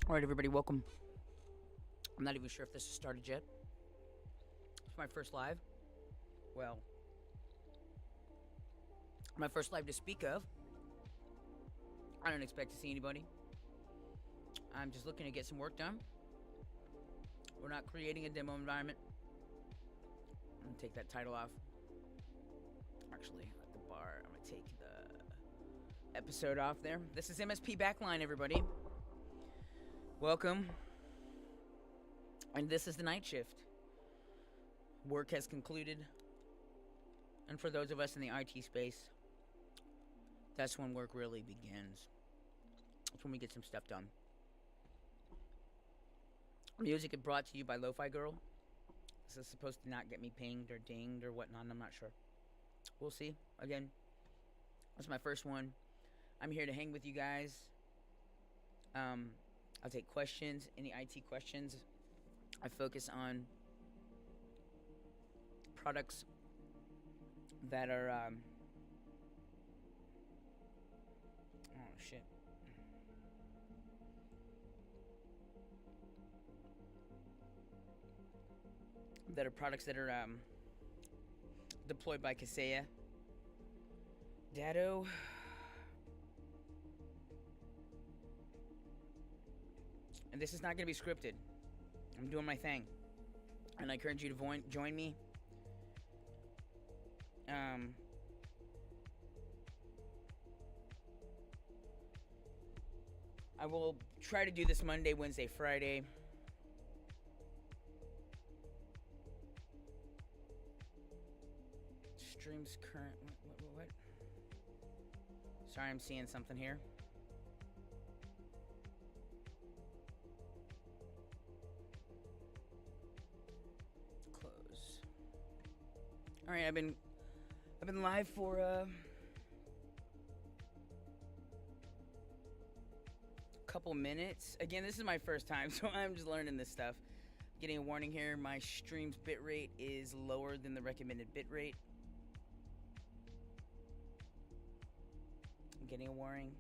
Alright, everybody, welcome. I'm not even sure if this has started yet. It's my first live. Well, my first live to speak of. I don't expect to see anybody. I'm just looking to get some work done. We're not creating a demo environment. I'm going to take that title off. Actually, at the bar, I'm going to take the episode off there. This is MSP Backline, everybody. Welcome. And this is the night shift. Work has concluded. And for those of us in the IT space, that's when work really begins. That's when we get some stuff done. Music is brought to you by Lo-Fi Girl. This is supposed to not get me pinged or dinged or whatnot. I'm not sure. We'll see. Again, that's my first one. I'm here to hang with you guys. I'll take questions, any IT questions. I focus on products that are, oh shit. That are products that are deployed by Kaseya, Datto, and this is not going to be scripted. I'm doing my thing, and I encourage you to join me. I will try to do this Monday, Wednesday, Friday. Streams current. What? Sorry, I'm seeing something here. Close. All right, I've been live for a couple minutes. Again, this is my first time, so I'm just learning this stuff. Getting a warning here, my stream's bitrate is lower than the recommended bitrate. I'm getting a warning.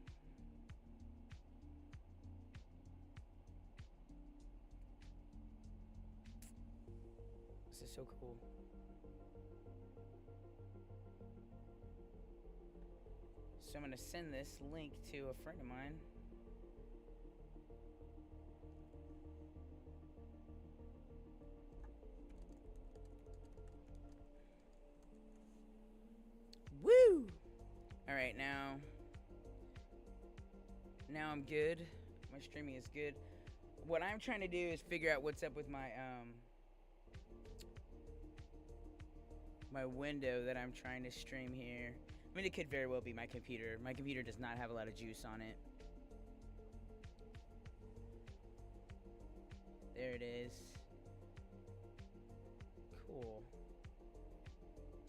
This is so cool. So I'm going to send this link to a friend of mine. Woo! All right, now I'm good. My streaming is good. What I'm trying to do is figure out what's up with my my window that I'm trying to stream here. I mean, it could very well be my computer. My computer does not have a lot of juice on it. There it is. Cool.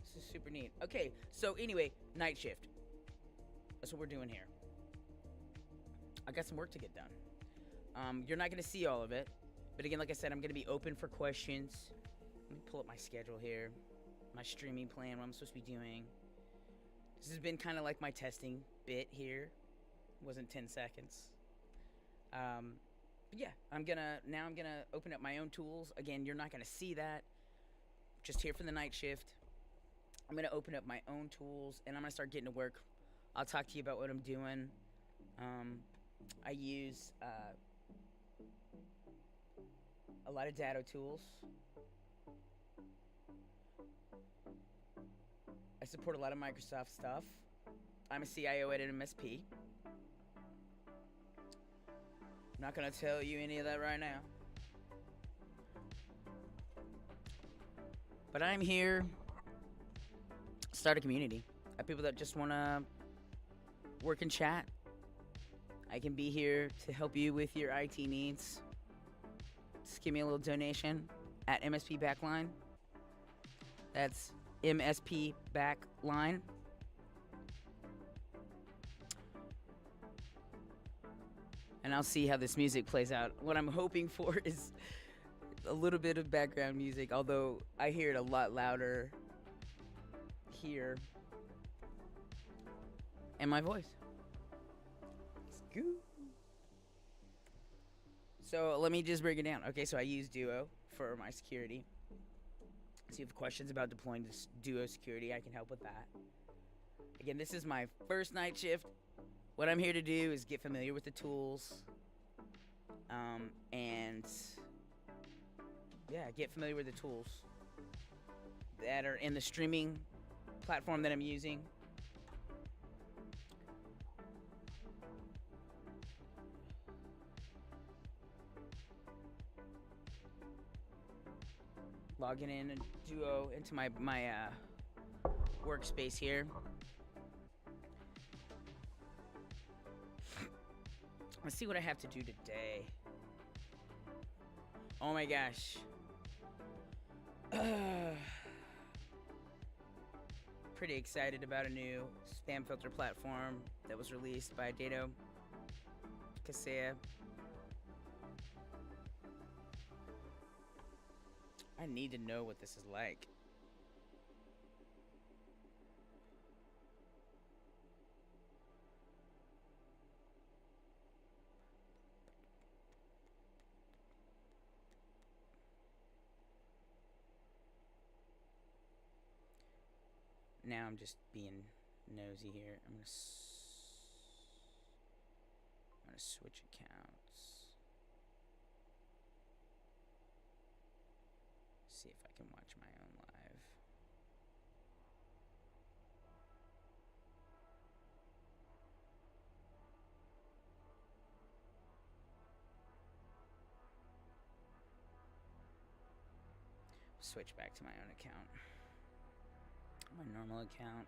This is super neat. Okay, so anyway, night shift. That's what we're doing here. I got some work to get done. You're not going to see all of it. But again, like I said, I'm going to be open for questions. Let me pull up my schedule here. My streaming plan, what I'm supposed to be doing. This has been kind of like my testing bit here. It wasn't 10 seconds. But yeah, I'm gonna open up my own tools. Again, you're not gonna see that. Just here for the night shift. I'm gonna open up my own tools and I'm gonna start getting to work. I'll talk to you about what I'm doing. I use a lot of Datto tools. I support a lot of Microsoft stuff. I'm a CIO at an MSP. I'm not going to tell you any of that right now. But I'm here to start a community of people that just want to work and chat. I can be here to help you with your IT needs. Just give me a little donation at MSP Backline. That's MSP Backline. And I'll see how this music plays out. What I'm hoping for is a little bit of background music, although I hear it a lot louder here. And my voice. Let's go. So let me just break it down. Okay, so I use Duo for my security. So if you have questions about deploying this Duo security, I can help with that. Again, this is my first night shift. What I'm here to do is get familiar with the tools. And yeah, get familiar with the tools that are in the streaming platform that I'm using. Logging in Duo into my workspace here. Let's see what I have to do today. Oh my gosh. Pretty excited about a new spam filter platform that was released by Datto, Kaseya. I need to know what this is like. Now I'm just being nosy here. I'm gonna switch accounts. See if I can watch my own live. Switch back to my own account. My normal account.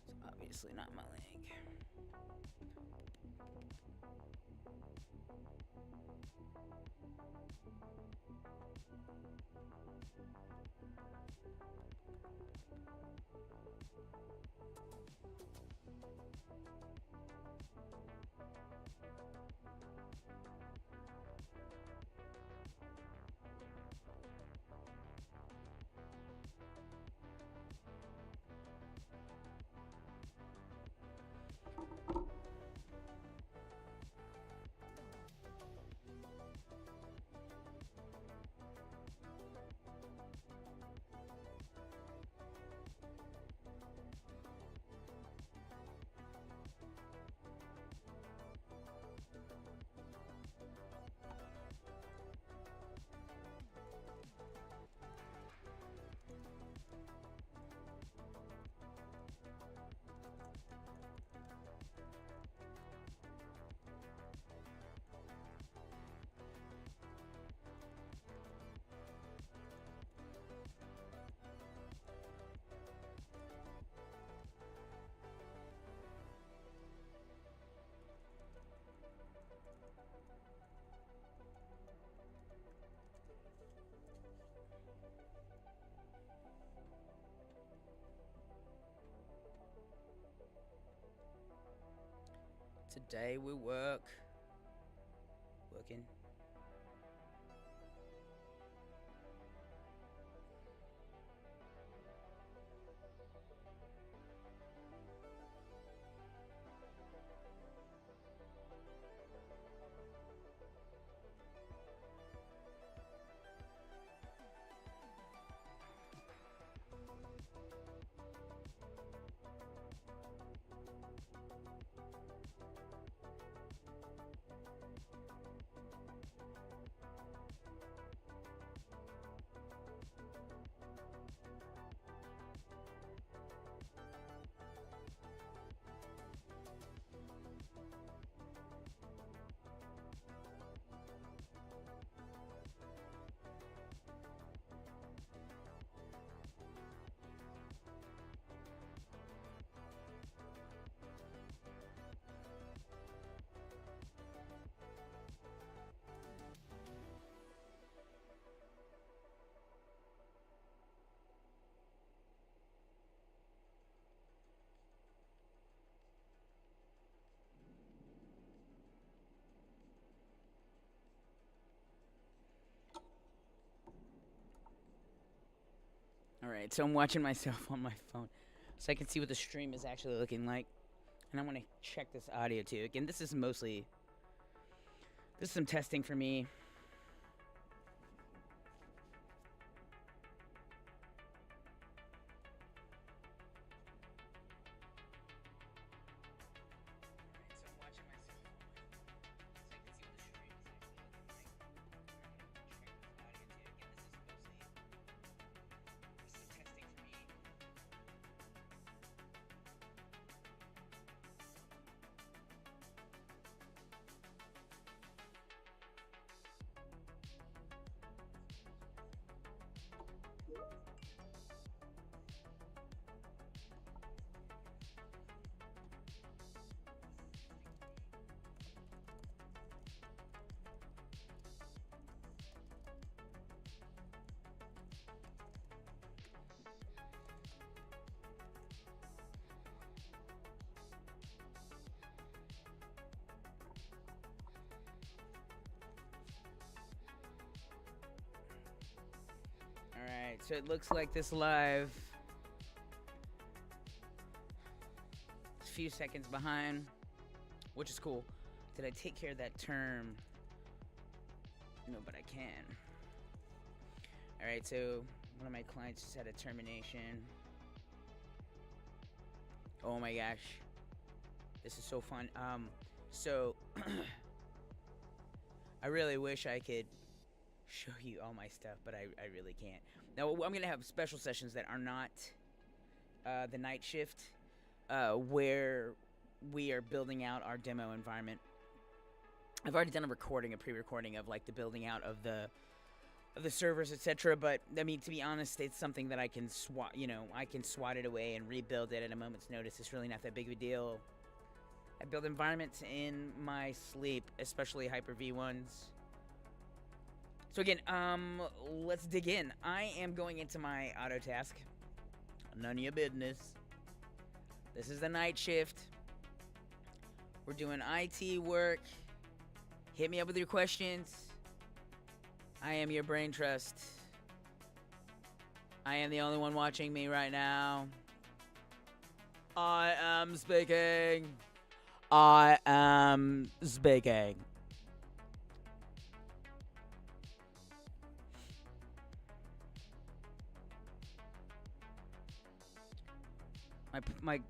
It's obviously not my leg. Today we working. Alright, so I'm watching myself on my phone so I can see what the stream is actually looking like. And I want to check this audio too. Again, this is some testing for me. Alright, so it looks like this live is a few seconds behind, which is cool. Did I take care of that term? No, but I can. Alright, so one of my clients just had a termination. Oh my gosh. This is so fun. So I really wish I could show you all my stuff, but I really can't. Now, I'm going to have special sessions that are not the night shift, where we are building out our demo environment. I've already done a pre-recording of like the building out of the servers, etc. But I mean, to be honest, it's something that I can swat it away and rebuild it at a moment's notice. It's really not that big of a deal. I build environments in my sleep, especially Hyper-V ones. So again, let's dig in. I am going into my auto task. None of your business. This is the night shift. We're doing IT work. Hit me up with your questions. I am your brain trust. I am the only one watching me right now. I am speaking. I am speaking.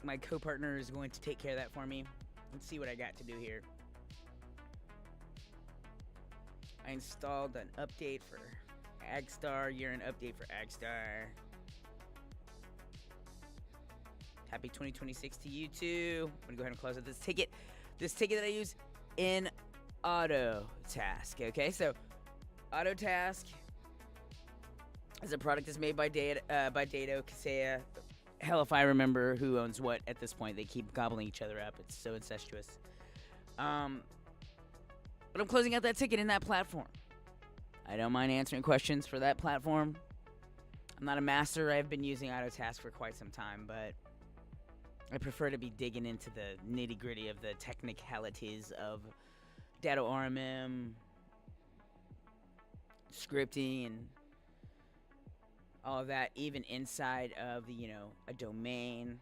My co-partner is going to take care of that for me. Let's see what I got to do here. I installed an update for Agstar, year-end update for Agstar. Happy 2026 to you too. I'm gonna go ahead and close out this ticket. This ticket that I use in Auto Task. Okay, so Auto Task is a product that's made by Datto, Kaseya. Hell if I remember who owns what at this point. They keep gobbling each other up. It's so incestuous. But I'm closing out that ticket in that platform. I don't mind answering questions for that platform. I'm not a master. I've been using Autotask for quite some time, but I prefer to be digging into the nitty-gritty of the technicalities of Datto RMM, scripting, and all of that, even inside of the, a domain.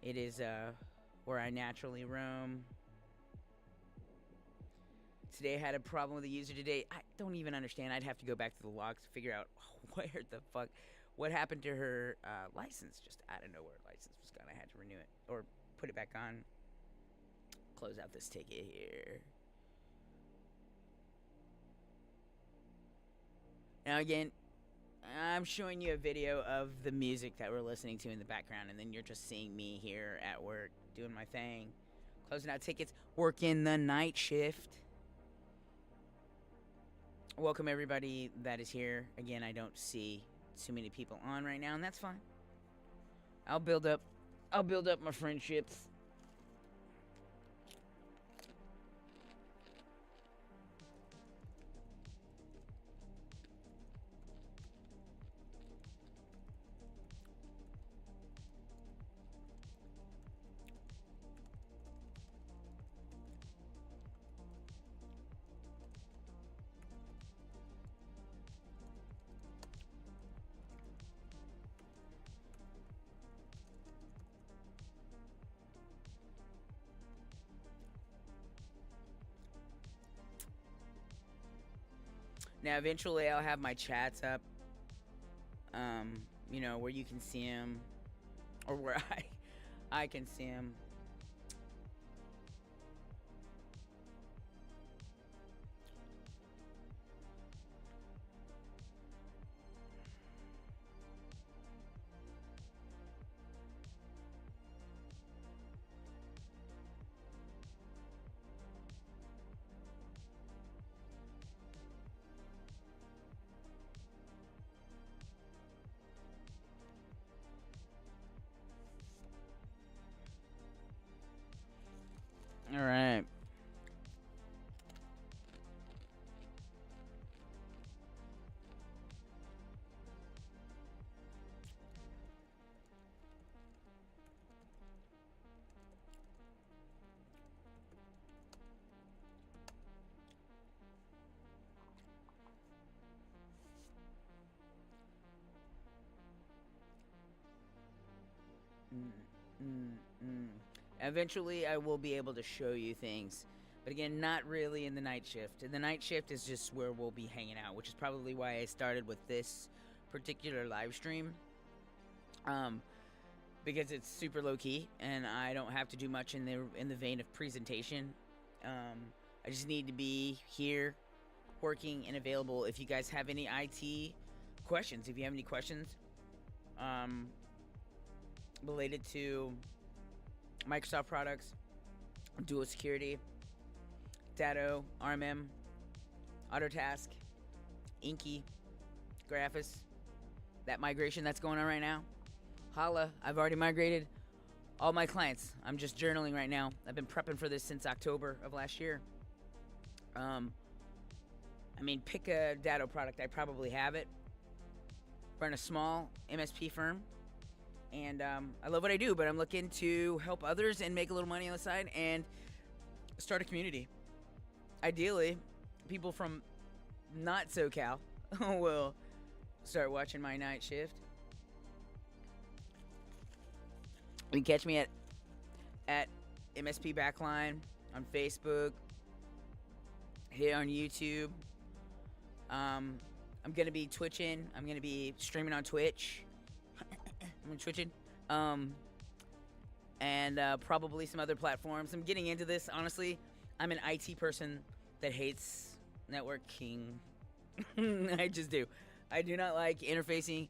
It is where I naturally roam. Today I had a problem with a user today. I don't even understand. I'd have to go back to the logs to figure out what happened to her license. Just out of nowhere, license was gone. I had to renew it or put it back on. Close out this ticket here. Now again, I'm showing you a video of the music that we're listening to in the background, and then you're just seeing me here at work doing my thing, closing out tickets, working the night shift. Welcome everybody that is here. Again, I don't see too many people on right now, and that's fine. I'll build up my friendships. Now, eventually, I'll have my chats up, you know, where you can see them, or where I can see them. All right. Eventually, I will be able to show you things. But again, not really in the night shift. And the night shift is just where we'll be hanging out, which is probably why I started with this particular live stream. Because it's super low key, and I don't have to do much in the vein of presentation. I just need to be here, working and available. If you guys have any IT questions, if you have any questions, related to Microsoft products, dual security, Datto, RMM, Autotask, Inky, Graphis, that migration that's going on right now. Holla, I've already migrated all my clients. I'm just journaling right now. I've been prepping for this since October of last year. I mean, pick a Datto product. I probably have it. Run a small MSP firm. And I love what I do, but I'm looking to help others and make a little money on the side and start a community. Ideally, people from not SoCal will start watching my night shift. You can catch me at MSP Backline on Facebook, here on YouTube. I'm going to be twitching. I'm going to be streaming on Twitch. I'm twitching. And probably some other platforms. I'm getting into this, honestly. I'm an IT person that hates networking. I just do. I do not like interfacing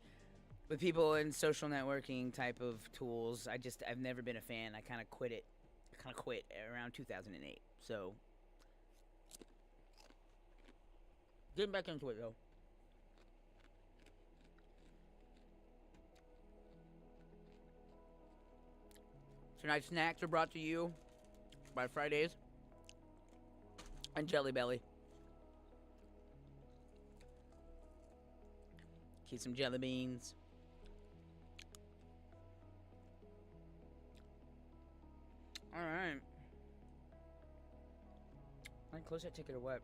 with people in social networking type of tools. I've never been a fan. I kind of quit it. I kind of quit around 2008. So, getting back into it, though. Tonight's snacks are brought to you by Fridays and Jelly Belly. Keep some jelly beans. Alright. I close that ticket or what?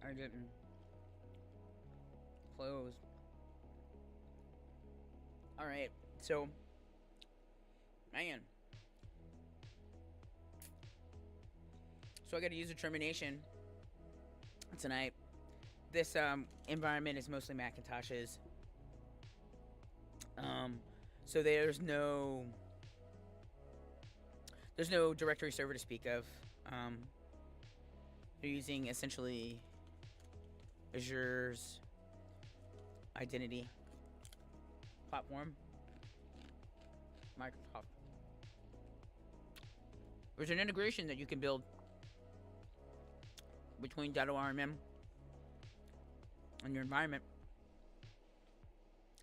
I didn't. Close. Alright, so man. So I got to use a termination tonight. This environment is mostly Macintoshes. So there's no directory server to speak of. They're using essentially Azure's identity platform. Microsoft. There's an integration that you can build between Datto RMM and your environment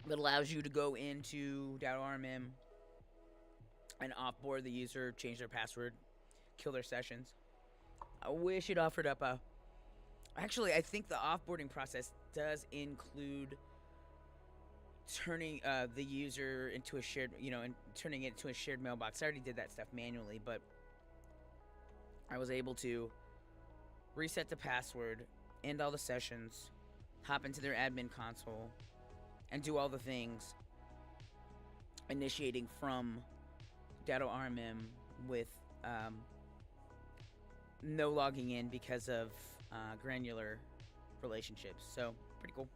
that allows you to go into Datto RMM and offboard the user, change their password, kill their sessions. I wish it offered up a... Actually, I think the offboarding process does include turning the user into a shared, and turning it into a shared mailbox. I already did that stuff manually, but I was able to reset the password, end all the sessions, hop into their admin console, and do all the things, initiating from Datto RMM with no logging in because of granular relationships. So pretty cool.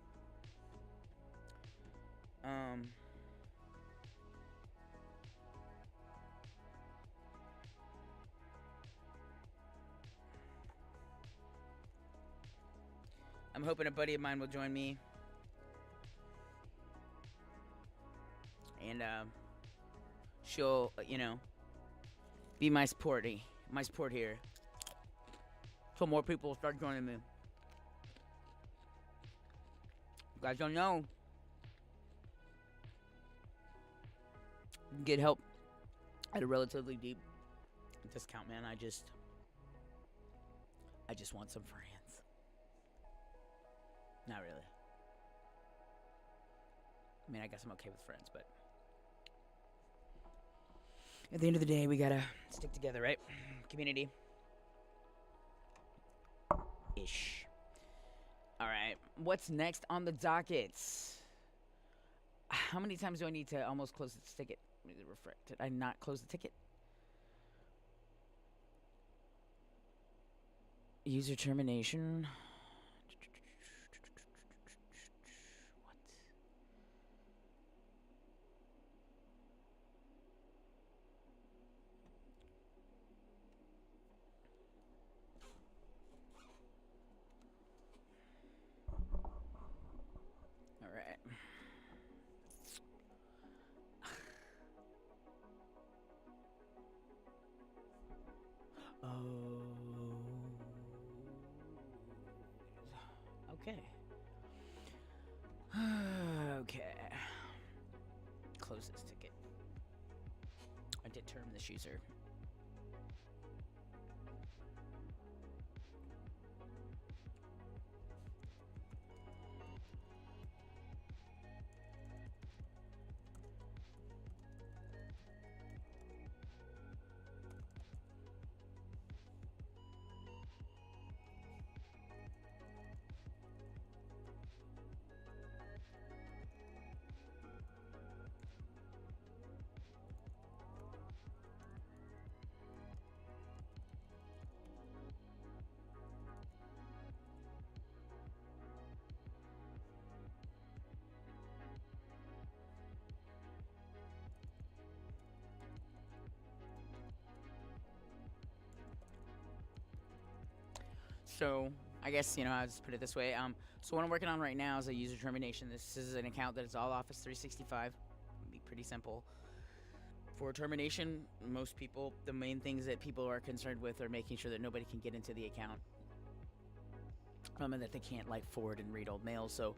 I'm hoping a buddy of mine will join me. And she'll, be my support here. So more people will start joining me. You guys don't know. You can get help at a relatively deep discount, man. I just want some friends. Not really. I mean, I guess I'm okay with friends, but at the end of the day, we gotta stick together, right? Community. Ish. Alright, what's next on the docket? How many times do I need to almost close this ticket? Did I not close the ticket? User termination. Okay. Okay. Close this ticket. I did term this user. So I guess, I'll just put it this way. So what I'm working on right now is a user termination. This is an account that is all Office 365. It'll be pretty simple. For termination, most people, the main things that people are concerned with are making sure that nobody can get into the account. And that they can't forward and read old mail. So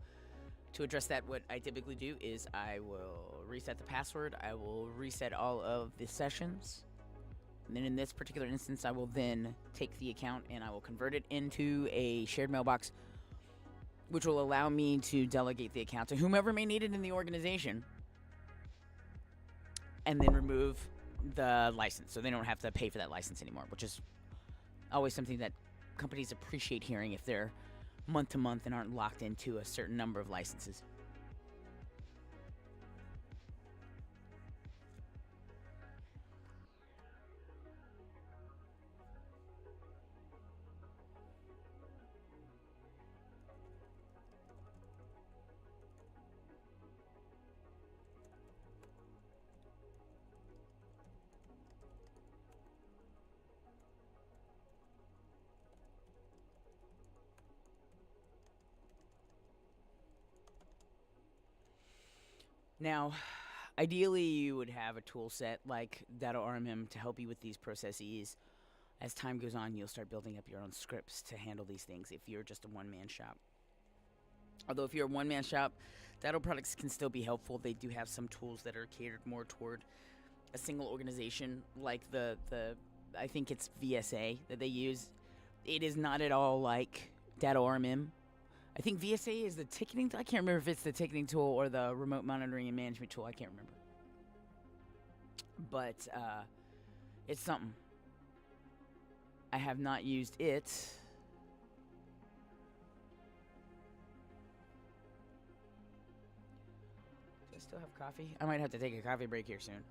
to address that, what I typically do is I will reset the password. I will reset all of the sessions. And then in this particular instance, I will then take the account and I will convert it into a shared mailbox, which will allow me to delegate the account to whomever may need it in the organization, and then remove the license so they don't have to pay for that license anymore, which is always something that companies appreciate hearing if they're month to month and aren't locked into a certain number of licenses. Now, ideally, you would have a tool set like Datto RMM to help you with these processes. As time goes on, you'll start building up your own scripts to handle these things if you're just a one-man shop. Although if you're a one-man shop, Datto products can still be helpful. They do have some tools that are catered more toward a single organization, like I think it's VSA that they use. It is not at all like Datto RMM. I think VSA is the ticketing. I can't remember if it's the ticketing tool or the remote monitoring and management tool. I can't remember. But it's something. I have not used it. Do I still have coffee? I might have to take a coffee break here soon.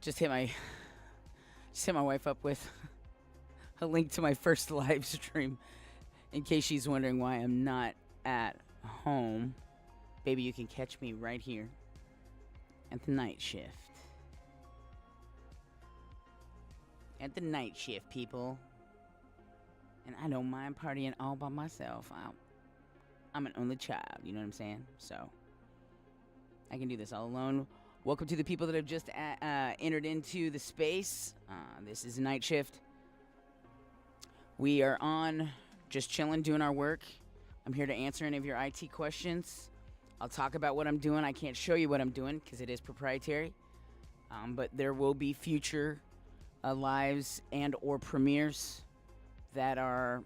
Just hit my wife up with a link to my first live stream in case she's wondering why I'm not at home. Baby, you can catch me right here at the night shift. At the night shift, people. And I don't mind partying all by myself. I'm an only child, you know what I'm saying? So I can do this all alone. Welcome to the people that have just entered into the space. This is Night Shift. We are on, just chilling, doing our work. I'm here to answer any of your IT questions. I'll talk about what I'm doing. I can't show you what I'm doing because it is proprietary. But there will be future lives and or premieres that are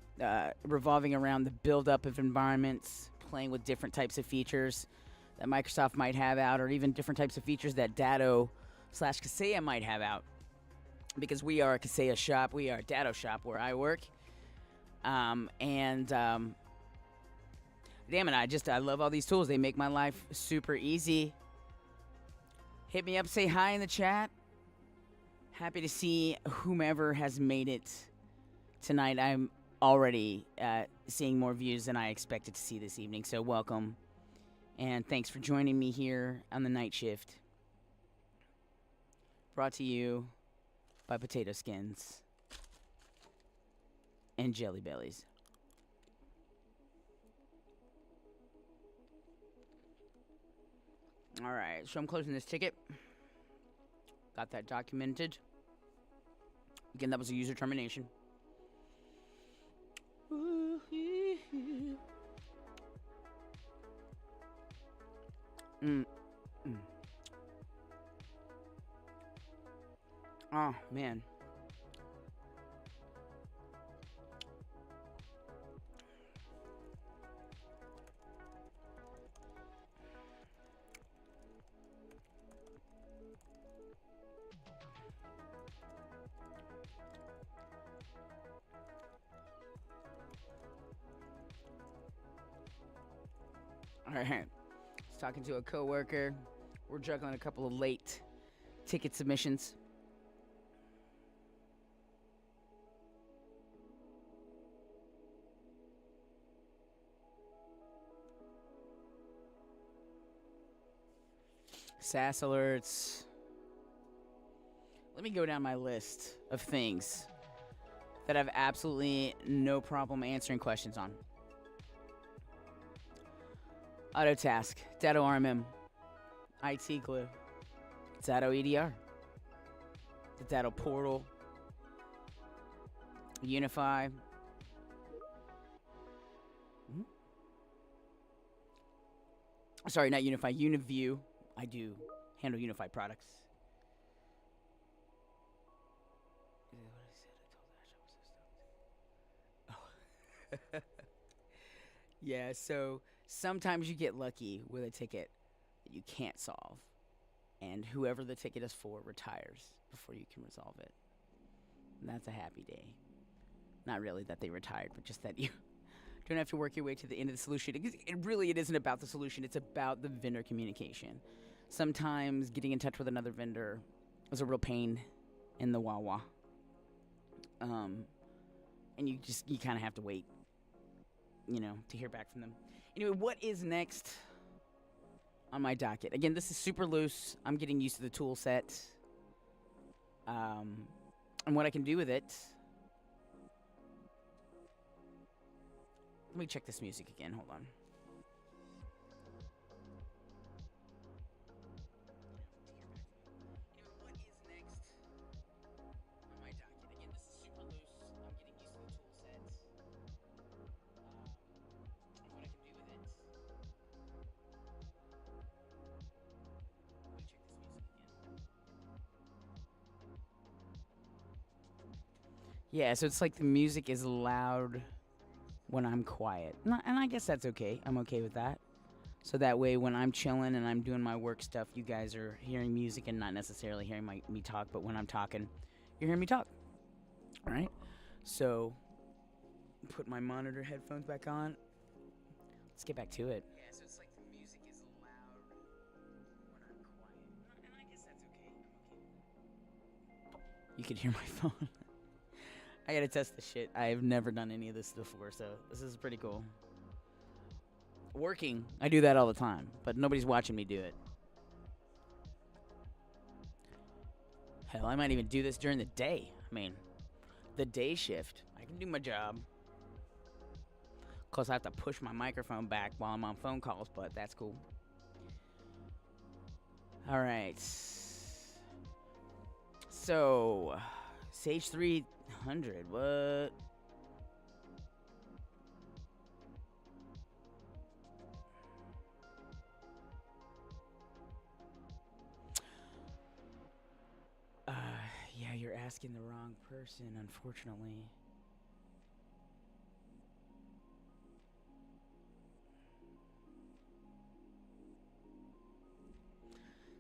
revolving around the build-up of environments, playing with different types of features that Microsoft might have out, or even different types of features that Datto / Kaseya might have out. Because we are a Kaseya shop, we are a Datto shop where I work. Damn it, I love all these tools. They make my life super easy. Hit me up, say hi in the chat. Happy to see whomever has made it tonight. I'm already seeing more views than I expected to see this evening, so welcome. And thanks for joining me here on the Night Shift. Brought to you by Potato Skins and Jelly Bellies. Alright, so I'm closing this ticket. Got that documented. Again, that was a user termination. Oh, man. All right. I was talking to a coworker. We're juggling a couple of late ticket submissions. SaaS alerts. Let me go down my list of things that I have absolutely no problem answering questions on. Autotask, Datto RMM, IT Glue, Datto EDR, the Datto Portal, Unify. Sorry, not Unify, Uniview. I do handle Unify products. Oh. Yeah, so sometimes you get lucky with a ticket that you can't solve, and whoever the ticket is for retires before you can resolve it. And that's a happy day. Not really that they retired, but just that you don't have to work your way to the end of the solution. It isn't about the solution. It's about the vendor communication. Sometimes getting in touch with another vendor is a real pain in the wah-wah. And you kind of have to wait, to hear back from them. Anyway, what is next on my docket? Again, this is super loose. I'm getting used to the tool set. And what I can do with it. Let me check this music again. Hold on. Yeah, so it's like the music is loud when I'm quiet. And I guess that's okay. I'm okay with that. So that way when I'm chilling and I'm doing my work stuff, you guys are hearing music and not necessarily hearing me talk. But when I'm talking, you're hearing me talk. All right? So put my monitor headphones back on. Let's get back to it. Yeah, so it's like the music is loud when I'm quiet. And I guess that's okay. I'm okay with that. You could hear my phone. I gotta test this shit. I've never done any of this before, so this is pretty cool. Working, I do that all the time, but nobody's watching me do it. Hell, I might even do this during the day. I mean, the day shift. I can do my job. Of course, I have to push my microphone back while I'm on phone calls, but that's cool. All right. So, Sage 300, what? Yeah, you're asking the wrong person, unfortunately.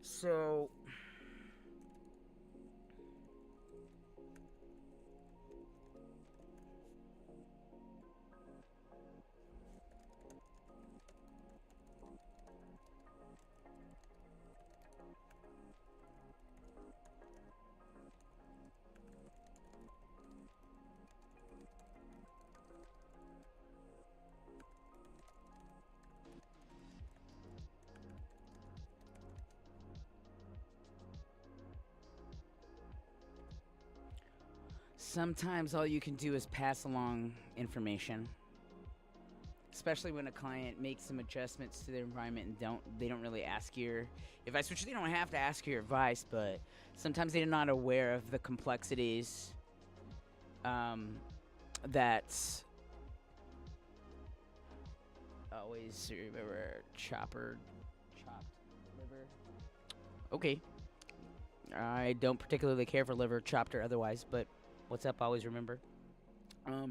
So, sometimes all you can do is pass along information, especially when a client makes some adjustments to their environment and they don't really ask your advice, which they don't have to ask your advice, but sometimes they're not aware of the complexities that always remember chopped liver. Okay. I don't particularly care for liver, chopped or otherwise, but what's up, always remember. At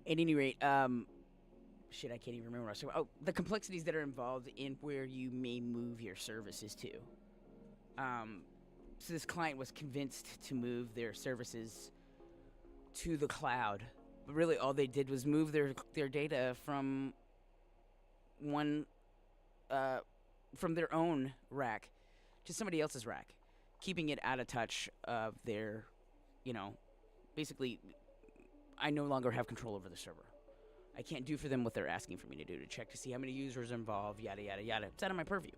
any rate, shit, I can't even remember what I was talking about. Oh, the complexities that are involved in where you may move your services to. So this client was convinced to move their services to the cloud, but really all they did was move their data from from their own rack to somebody else's rack, keeping it out of touch of their, basically, I no longer have control over the server. I can't do for them what they're asking for me to do, to check to see how many users are involved, yada, yada, yada. It's out of my purview.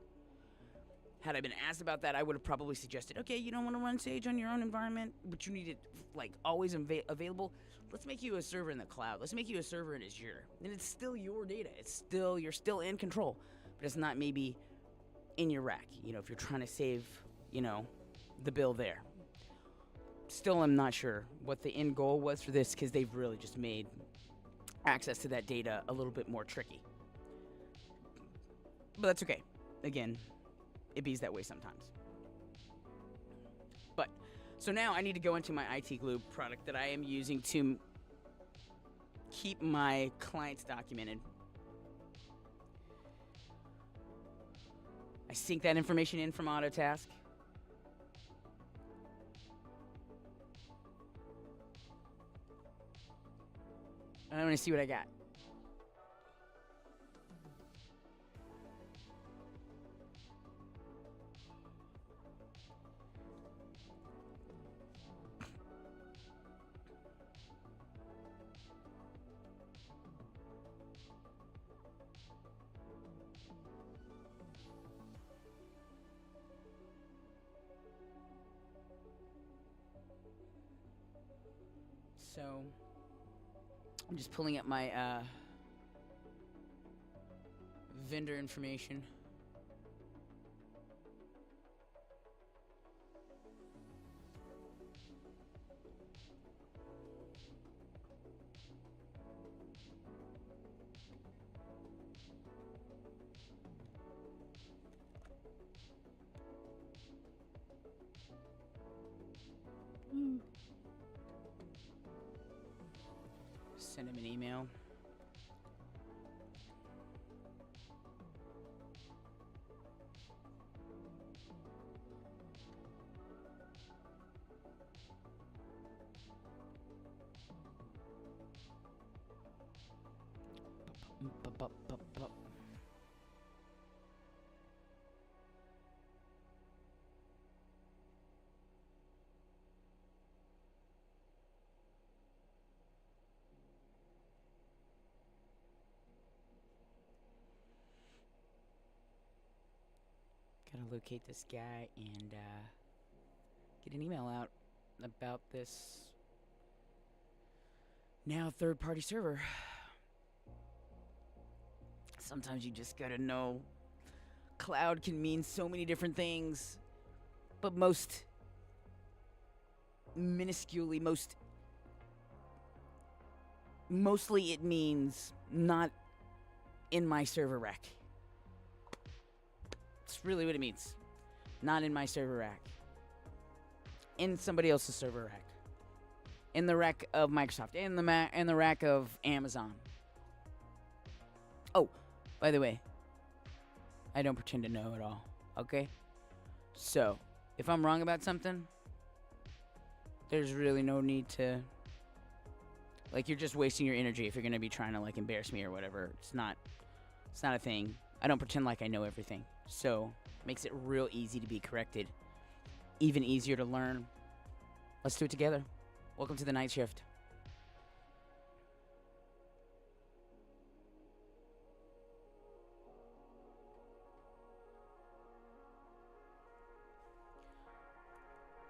Had I been asked about that, I would have probably suggested, okay, you don't want to run Sage on your own environment, but you need it, always available. Let's make you a server in the cloud. Let's make you a server in Azure. And it's still your data. You're still in control, but it's not maybe in your rack, if you're trying to save, the bill there. Still, I'm not sure what the end goal was for this, because they've really just made access to that data a little bit more tricky. But that's okay. Again, it bees that way sometimes. But, so now I need to go into my IT Glue product that I am using to keep my clients documented. I sync that information in from Autotask. I'm going to see what I got. So, I'm just pulling up my vendor information. Send him an email. Gotta locate this guy and get an email out about this now third-party server. Sometimes you just gotta know cloud can mean so many different things, but most minusculely, mostly it means not in my server rack. It's really what it means. Not in my server rack. In somebody else's server rack. In the rack of Microsoft. In the rack of Amazon. Oh, by the way, I don't pretend to know it all. Okay? So, if I'm wrong about something, there's really no need to... Like, you're just wasting your energy if you're going to be trying to, like, embarrass me or whatever. It's not a thing. I don't pretend like I know everything. So, makes it real easy to be corrected. Even easier to learn. Let's do it together. Welcome to the night shift.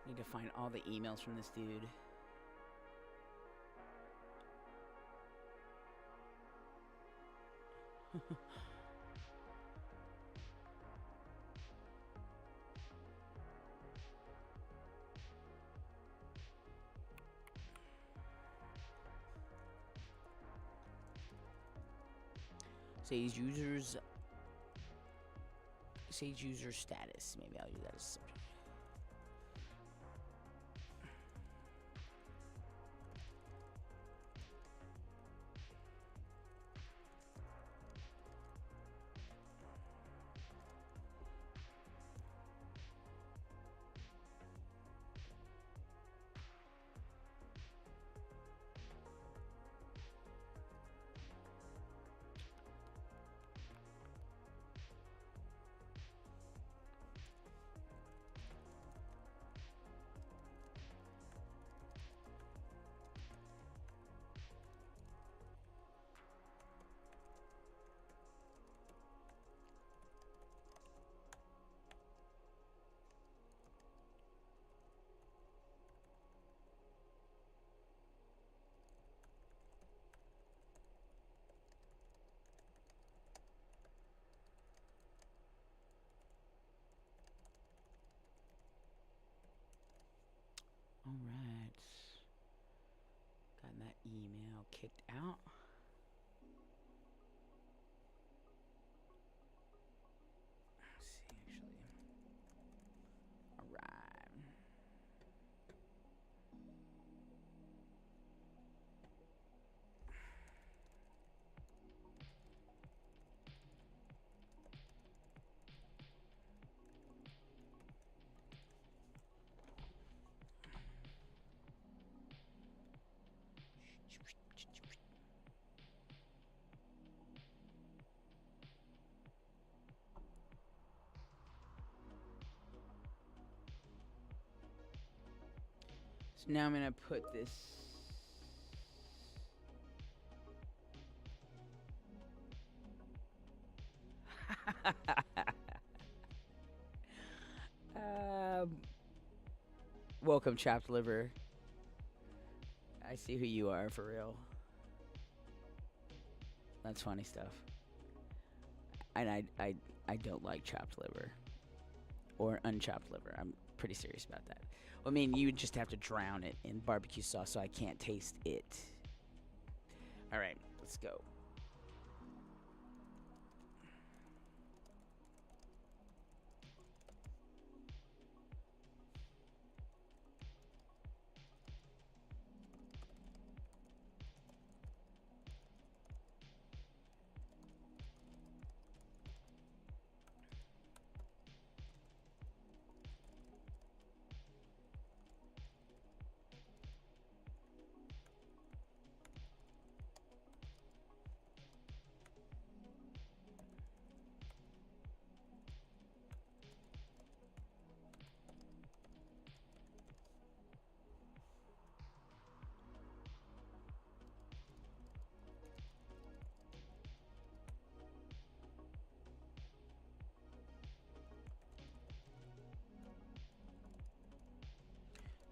Need to find all the emails from this dude. Sage user status. Maybe I'll use that as a subject. Alright. Got that email kicked out. Let's see, actually. Alright. So now I'm gonna put this welcome, chopped liver. I see who you are for real. That's funny stuff. And I don't like chopped liver or unchopped liver. I'm pretty serious about that. I mean, you would just have to drown it in barbecue sauce so I can't taste it. All right, let's go.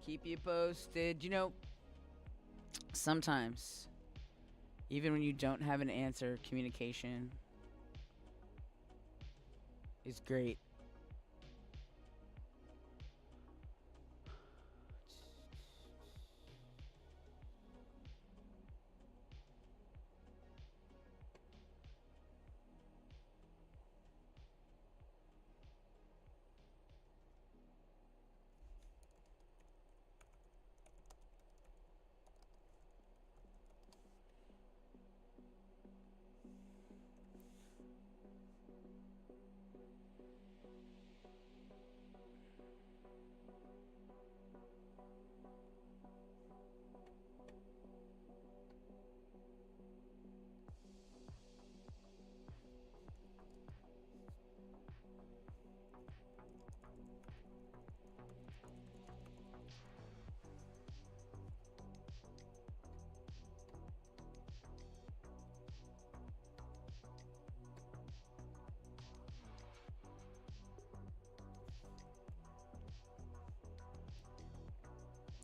Keep you posted. Sometimes, even when you don't have an answer, communication is great.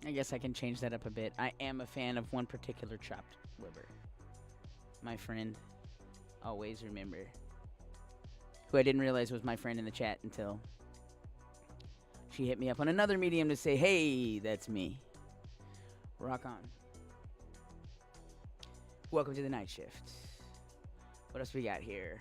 I guess I can change that up a bit. I am a fan of one particular chopped liver. My friend, always remember, who I didn't realize was my friend in the chat until she hit me up on another medium to say, hey, that's me. Rock on. Welcome to the night shift. What else we got here?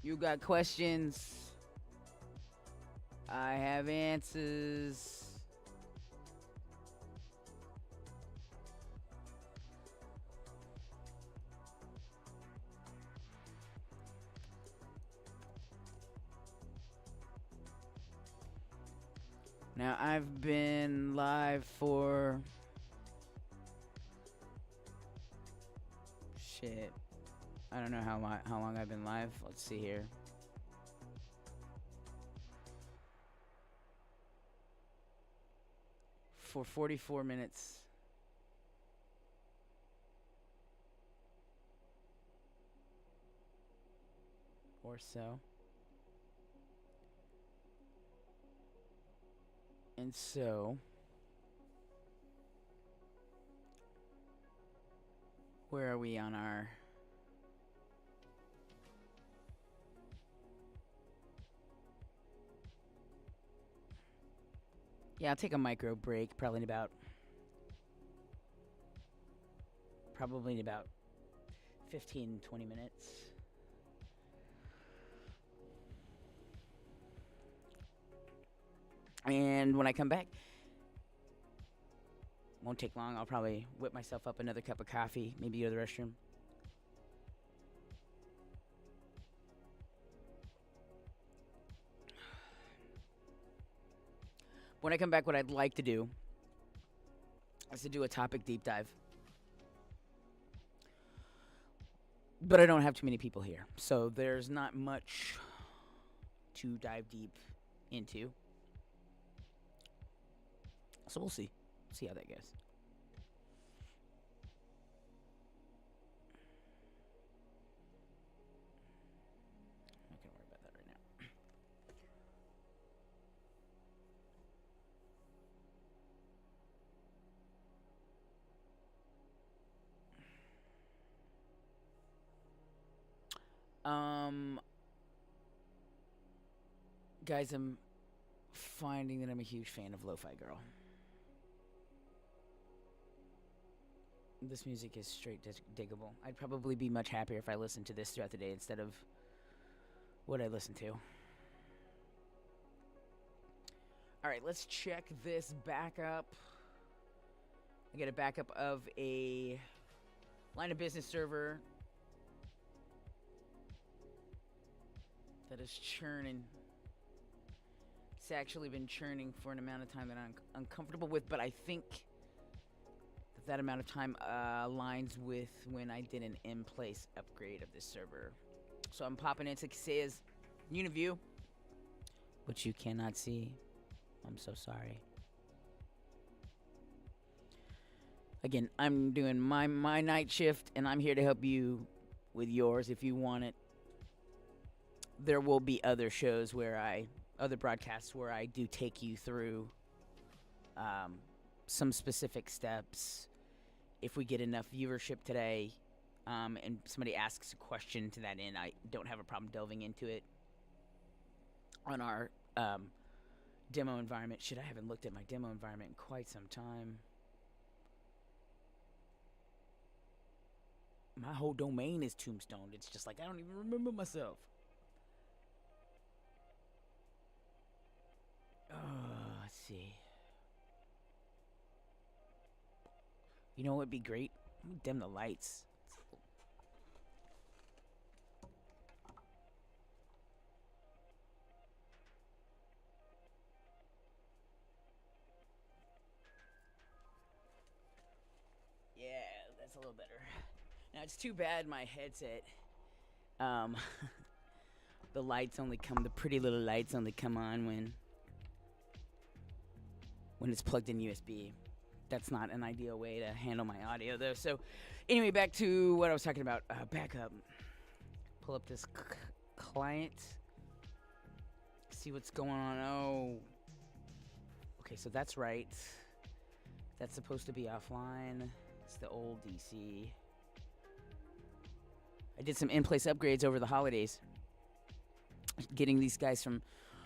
You got questions. I have answers. Now, I've been live for... Shit. I don't know how long I've been live. Let's see here. For 44 minutes. Or so. And so... Where are we on our... Yeah, I'll take a micro break, probably in about 15, 20 minutes. And when I come back, won't take long. I'll probably whip myself up another cup of coffee, maybe go to the restroom. When I come back, what I'd like to do is to do a topic deep dive. But I don't have too many people here, so there's not much to dive deep into. So we'll see. See how that goes. I'm not gonna worry about that right now. Guys, I'm finding that I'm a huge fan of Lo-Fi Girl. This music is straight diggable. I'd probably be much happier if I listened to this throughout the day instead of what I listen to. Alright, let's check this backup. I get a backup of a line of business server that is churning. It's actually been churning for an amount of time that I'm uncomfortable with, but I think that amount of time aligns with when I did an in-place upgrade of this server. So I'm popping into Kaseya's unit view, which you cannot see. I'm so sorry. Again, I'm doing my night shift, and I'm here to help you with yours if you want it. There will be other shows other broadcasts where I do take you through some specific steps. If we get enough viewership today, and somebody asks a question to that end, I don't have a problem delving into it on our demo environment. Shit, I haven't looked at my demo environment in quite some time. My whole domain is tombstoned. It's just like I don't even remember myself. Let's see. You know what would be great? Let me dim the lights. Yeah, that's a little better. Now, it's too bad my headset, the pretty little lights only come on when it's plugged in USB. That's not an ideal way to handle my audio, though. So, anyway, back to what I was talking about. Backup. Pull up this client. See what's going on. Oh. Okay, so that's right. That's supposed to be offline. It's the old DC. I did some in-place upgrades over the holidays. Getting these guys from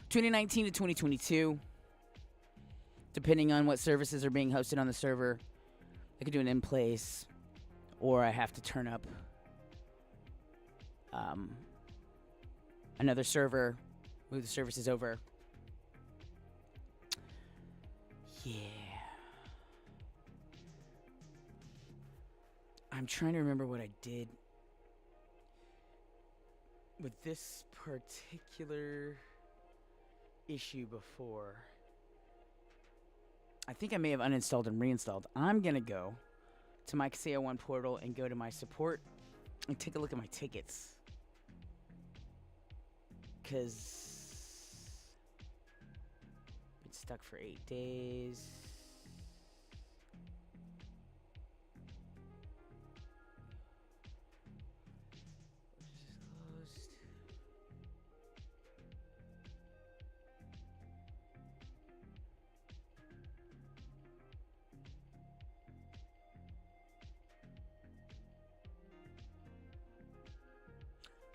2019 to 2022. Depending on what services are being hosted on the server, I could do an in-place, or I have to turn up another server, move the services over. Yeah. I'm trying to remember what I did with this particular issue before. I think I may have uninstalled and reinstalled. I'm going to go to my Kaseya 1 portal and go to my support and take a look at my tickets. Because it's stuck for 8 days.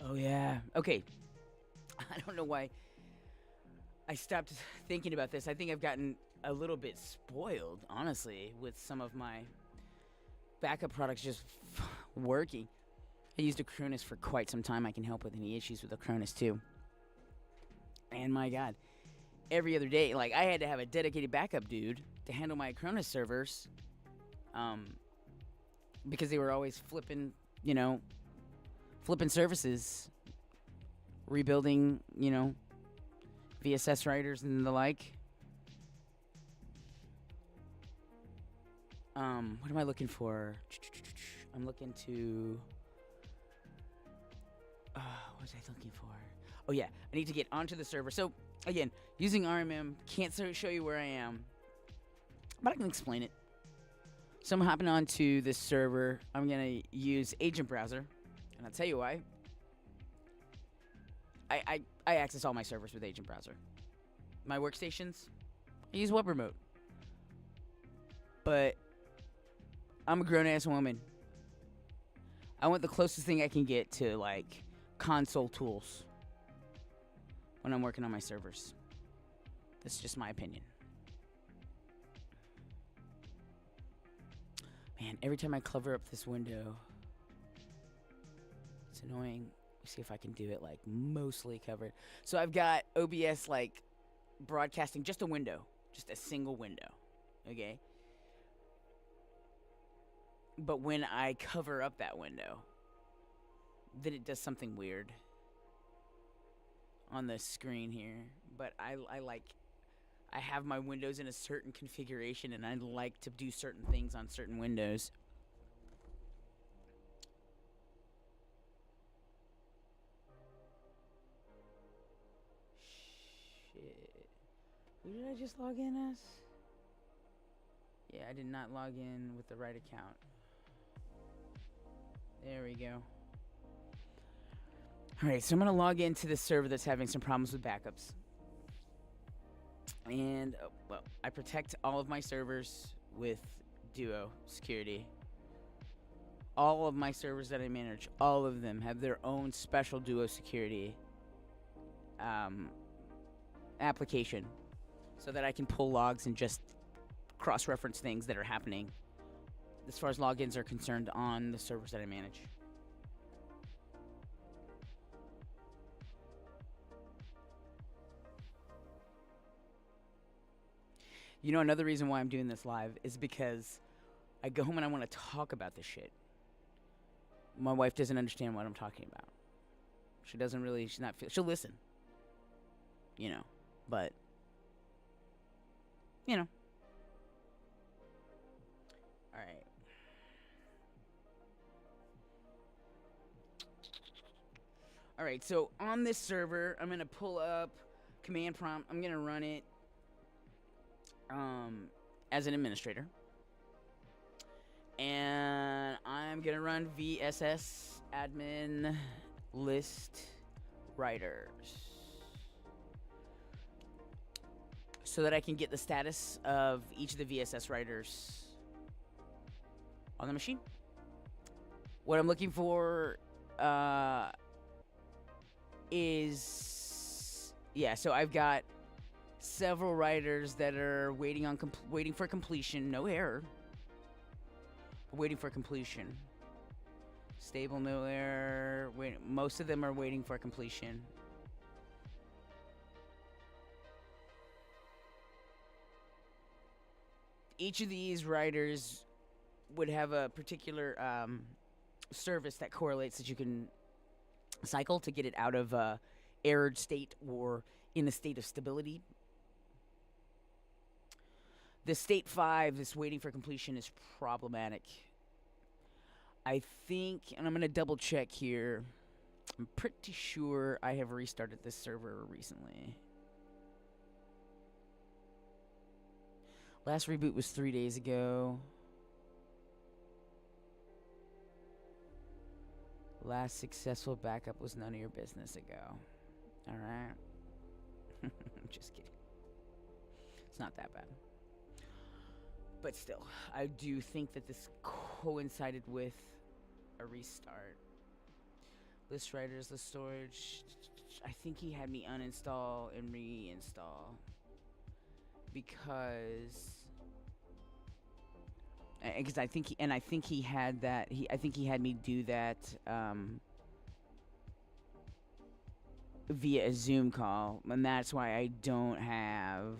Oh, yeah. Okay. I don't know why I stopped thinking about this. I think I've gotten a little bit spoiled, honestly, with some of my backup products just working. I used Acronis for quite some time. I can help with any issues with Acronis, too. And my God, every other day, like, I had to have a dedicated backup dude to handle my Acronis servers because they were always flipping services, rebuilding, VSS writers and the like. What am I looking for? I'm looking to... what was I looking for? Oh, yeah. I need to get onto the server. So, again, using RMM, can't show you where I am, but I can explain it. So I'm hopping onto this server. I'm going to use Agent Browser. And I'll tell you why. I access all my servers with Agent Browser. My workstations, I use web remote. But I'm a grown-ass woman. I want the closest thing I can get to, like, console tools when I'm working on my servers. That's just my opinion. Man, Man, every time I cover up this window, it's annoying. Let's see if I can do it like mostly covered. So I've got OBS like broadcasting just a window, just a single window, okay? But when I cover up that window, then it does something weird on the screen here. But I have my windows in a certain configuration, and I like to do certain things on certain windows. Shit. Who did I just log in as? Yeah, I did not log in with the right account. There we go. Alright, so I'm going to log into this server that's having some problems with backups. And, well, I protect all of my servers with Duo security. All of my servers that I manage, all of them have their own special Duo security application, so that I can pull logs and just cross-reference things that are happening as far as logins are concerned on the servers that I manage. You know, another reason why I'm doing this live is because I go home and I want to talk about this shit. My wife doesn't understand what I'm talking about. She doesn't really, she'll listen. You know, but, you know. Alright. Alright, so on this server, I'm going to pull up command prompt. I'm going to run it as an administrator. And I'm going to run VSS admin list writers, so that I can get the status of each of the VSS writers on the machine. What I'm looking for is, yeah, so I've got several writers that are waiting for completion, no error. Waiting for completion. Stable, no error. Most of them are waiting for completion. Each of these writers would have a particular service that correlates that you can cycle to get it out of errored state or in a state of stability. The state 5, this waiting for completion, is problematic. I think, and I'm going to double check here, I'm pretty sure I have restarted this server recently. Last reboot was 3 days ago. Last successful backup was none of your business ago. Alright. Just kidding. It's not that bad. But still, I do think that this coincided with a restart. List writers, list storage. I think he had me uninstall and reinstall. Because I think he had that. I think he had me do that via a Zoom call, and that's why I don't have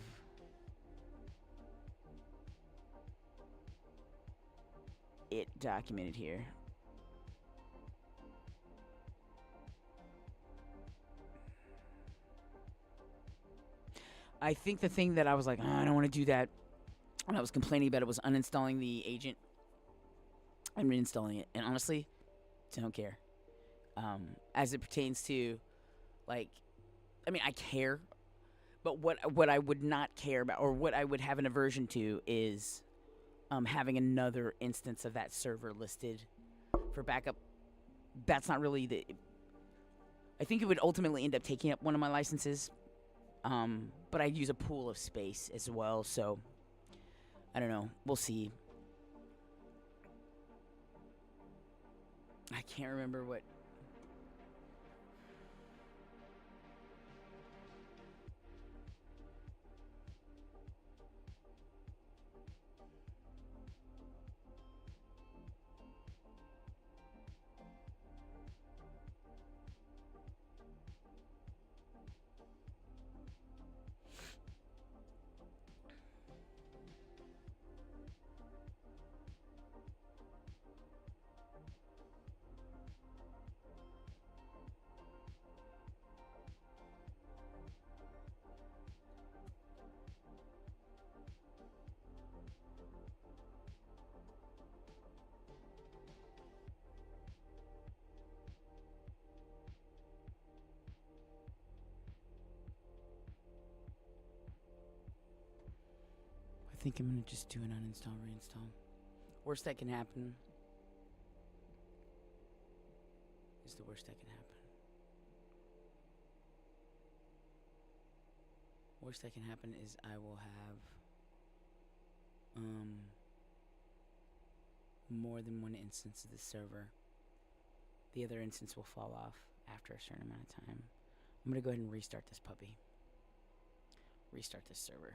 it documented here. I think the thing that I was like, oh, I don't want to do that, when I was complaining about it, was uninstalling the agent and reinstalling it. And honestly, don't care. As it pertains to, like, I mean, I care, but what I would not care about, or what I would have an aversion to, is having another instance of that server listed for backup. That's not really the... I think it would ultimately end up taking up one of my licenses, but I'd use a pool of space as well, so I don't know. We'll see. I can't remember what... think I'm gonna just do an uninstall, reinstall. Worst that can happen is the worst that can happen. Worst that can happen is I will have more than one instance of the server. The other instance will fall off after a certain amount of time. I'm gonna go ahead and restart this puppy. Restart this server.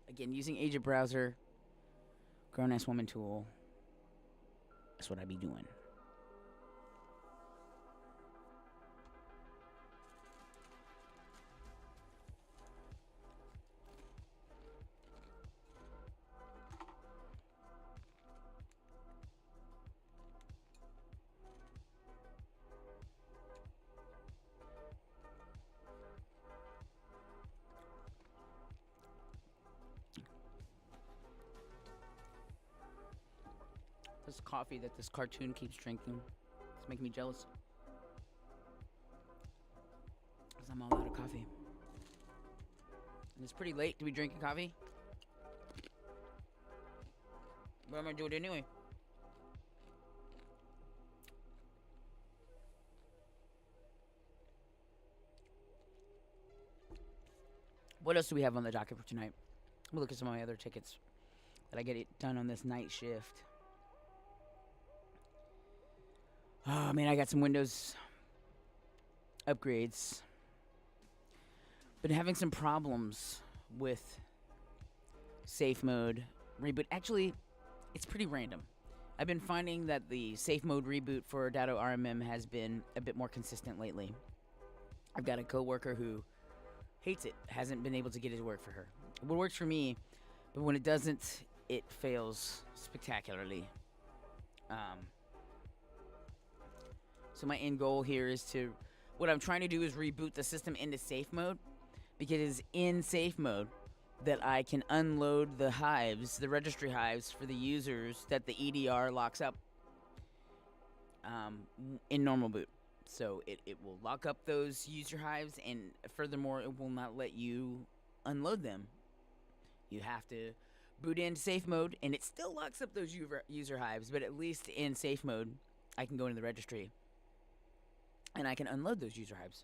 Again, using Agent Browser, Grown Ass Woman tool. That's what I be doing. This coffee that this cartoon keeps drinking, it's making me jealous. Because I'm all out of coffee. And it's pretty late to be drinking coffee. But I'm gonna do it anyway. What else do we have on the docket for tonight? I'm gonna look at some of my other tickets that I get it done on this night shift. Oh man, I got some Windows upgrades. Been having some problems with safe mode reboot. Actually, it's pretty random. I've been finding that the safe mode reboot for Datto RMM has been a bit more consistent lately. I've got a coworker who hates it, hasn't been able to get it to work for her. It works for me, but when it doesn't, it fails spectacularly. So my end goal here is what I'm trying to do is reboot the system into safe mode, because it's in safe mode that I can unload the hives, the registry hives for the users that the EDR locks up in normal boot. So it will lock up those user hives, and furthermore, it will not let you unload them. You have to boot into safe mode, and it still locks up those user hives, but at least in safe mode, I can go into the registry and I can unload those user hives.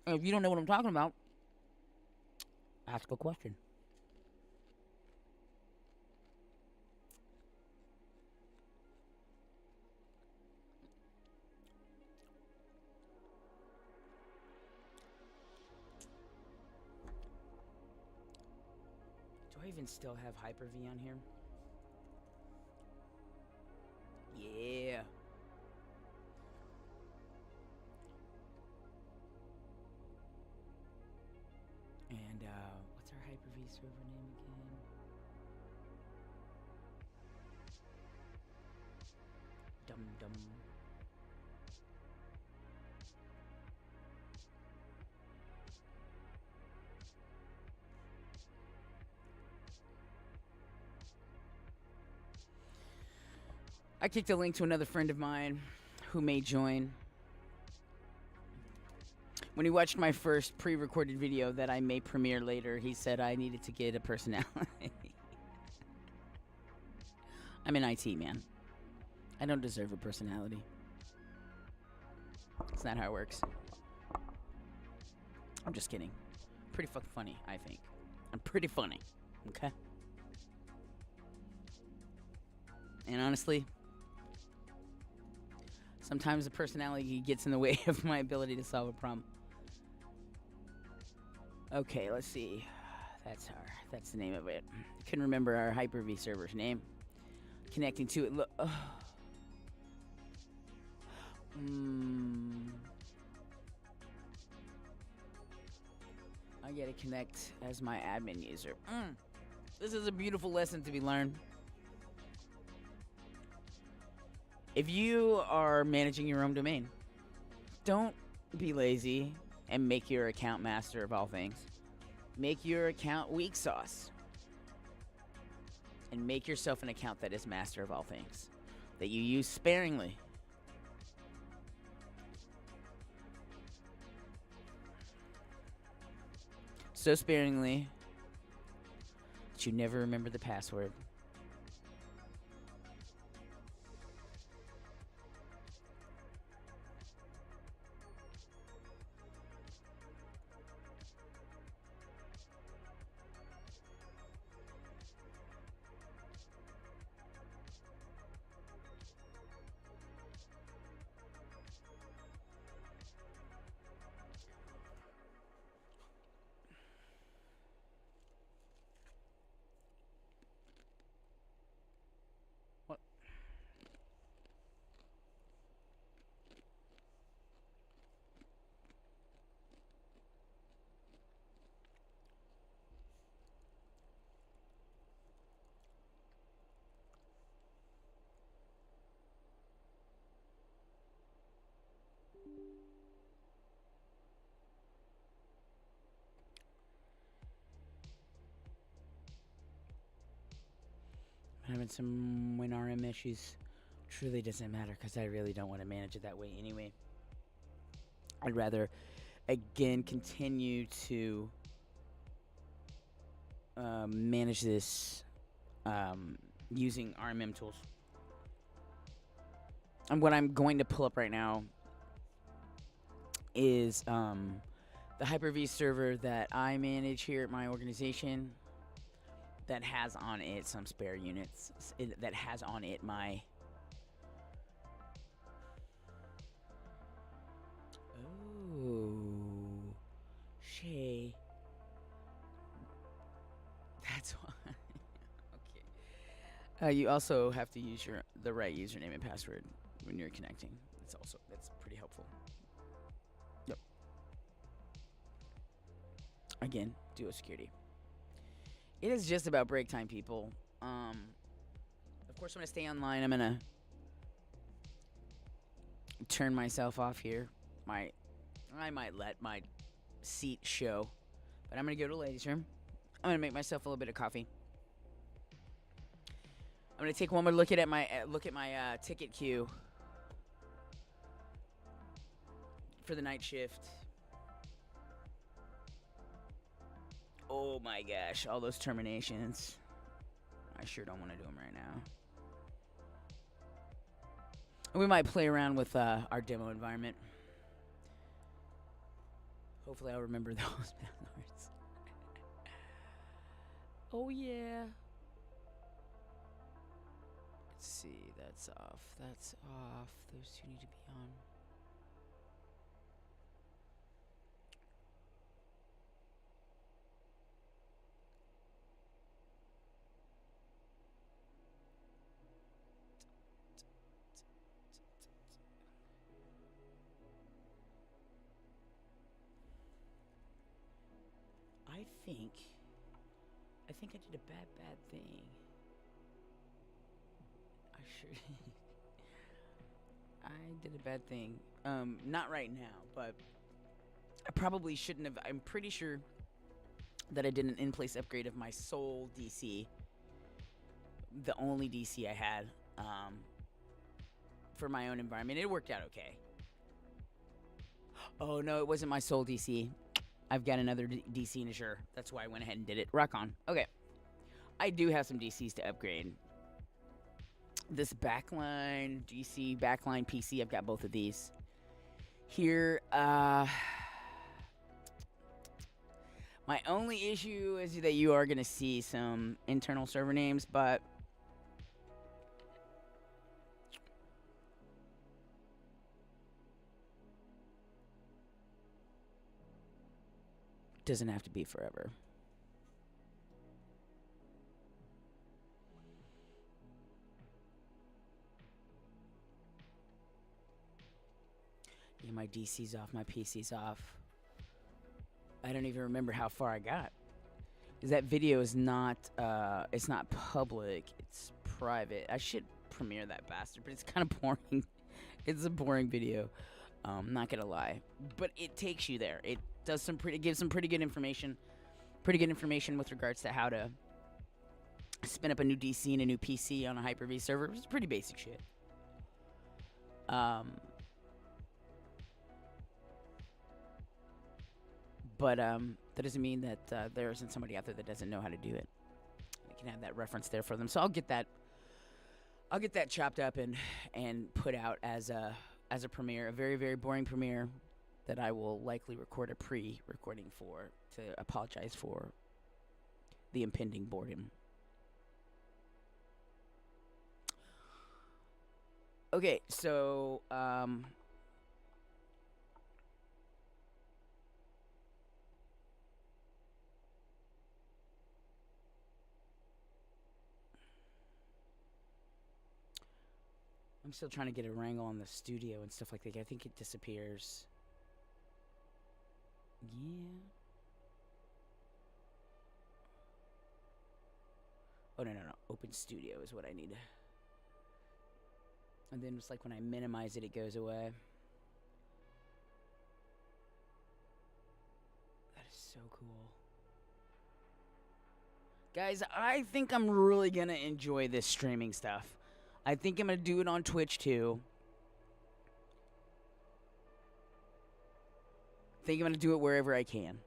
And if you don't know what I'm talking about, ask a question. Do I even still have Hyper-V on here? Yeah. And what's our Hyper-V server name again? Dum dum. I kicked a link to another friend of mine who may join. When he watched my first pre-recorded video that I may premiere later, he said I needed to get a personality. I'm in IT, man. I don't deserve a personality. It's not how it works. I'm just kidding. Pretty fucking funny, I think. I'm pretty funny, okay? And honestly, sometimes the personality gets in the way of my ability to solve a problem. Okay, let's see. That's the name of it. Couldn't remember our Hyper-V server's name. Connecting to it. Look. I gotta connect as my admin user. This is a beautiful lesson to be learned. If you are managing your own domain, don't be lazy and make your account master of all things. Make your account weak sauce. And make yourself an account that is master of all things, that you use sparingly. so sparingly that you never remember the password. Having some WinRM issues. Truly doesn't matter because I really don't want to manage it that way anyway. I'd rather, again, continue to manage this using RMM tools. And what I'm going to pull up right now is the Hyper-V server that I manage here at my organization that has on it some spare units, that has on it my... Oh, Shay. That's why. Okay. You also have to use the right username and password when you're connecting. That's pretty helpful. Yep. Again, duo security. It is just about break time, people. Of course, I'm gonna stay online. I'm gonna turn myself off here. I might let my seat show, but I'm gonna go to the ladies' room. I'm gonna make myself a little bit of coffee. I'm gonna take one more look at my ticket queue for the night shift. Oh my gosh, all those terminations. I sure don't want to do them right now. We might play around with our demo environment. Hopefully I'll remember those passwords. Oh yeah. Let's see, that's off. That's off. Those two need to be on. I think I did a bad thing. I sure I did a bad thing. Not right now, but I probably shouldn't have. I'm pretty sure that I did an in-place upgrade of my sole DC. The only DC I had for my own environment. It worked out okay. Oh no, it wasn't my sole DC. I've got another DC in Azure. That's why I went ahead and did it. Rock on. Okay. I do have some DCs to upgrade. This Backline, DC, Backline PC, I've got both of these. Here, my only issue is that you are going to see some internal server names, but doesn't have to be forever. Yeah, my DC's off, my PC's off. I don't even remember how far I got. Because that video is not, it's not public, it's private. I should premiere that bastard, but it's kind of boring. It's a boring video. Not gonna lie. But it takes you there. It does gives some pretty good information. Pretty good information with regards to how to spin up a new DC and a new PC on a Hyper-V server. It's pretty basic shit. But That doesn't mean that there isn't somebody out there that doesn't know how to do it. I can have that reference there for them. So I'll get that chopped up and put out as a premiere, a very, very boring premiere that I will likely record a pre-recording for, to apologize for the impending boredom. Okay, so I'm still trying to get a wrangle on the studio and stuff like that. I think it disappears. Yeah. Oh, no. Open Studio is what I need. And then it's like when I minimize it, it goes away. That is so cool. Guys, I think I'm really going to enjoy this streaming stuff. I think I'm going to do it on Twitch too. I think I'm going to do it wherever I can.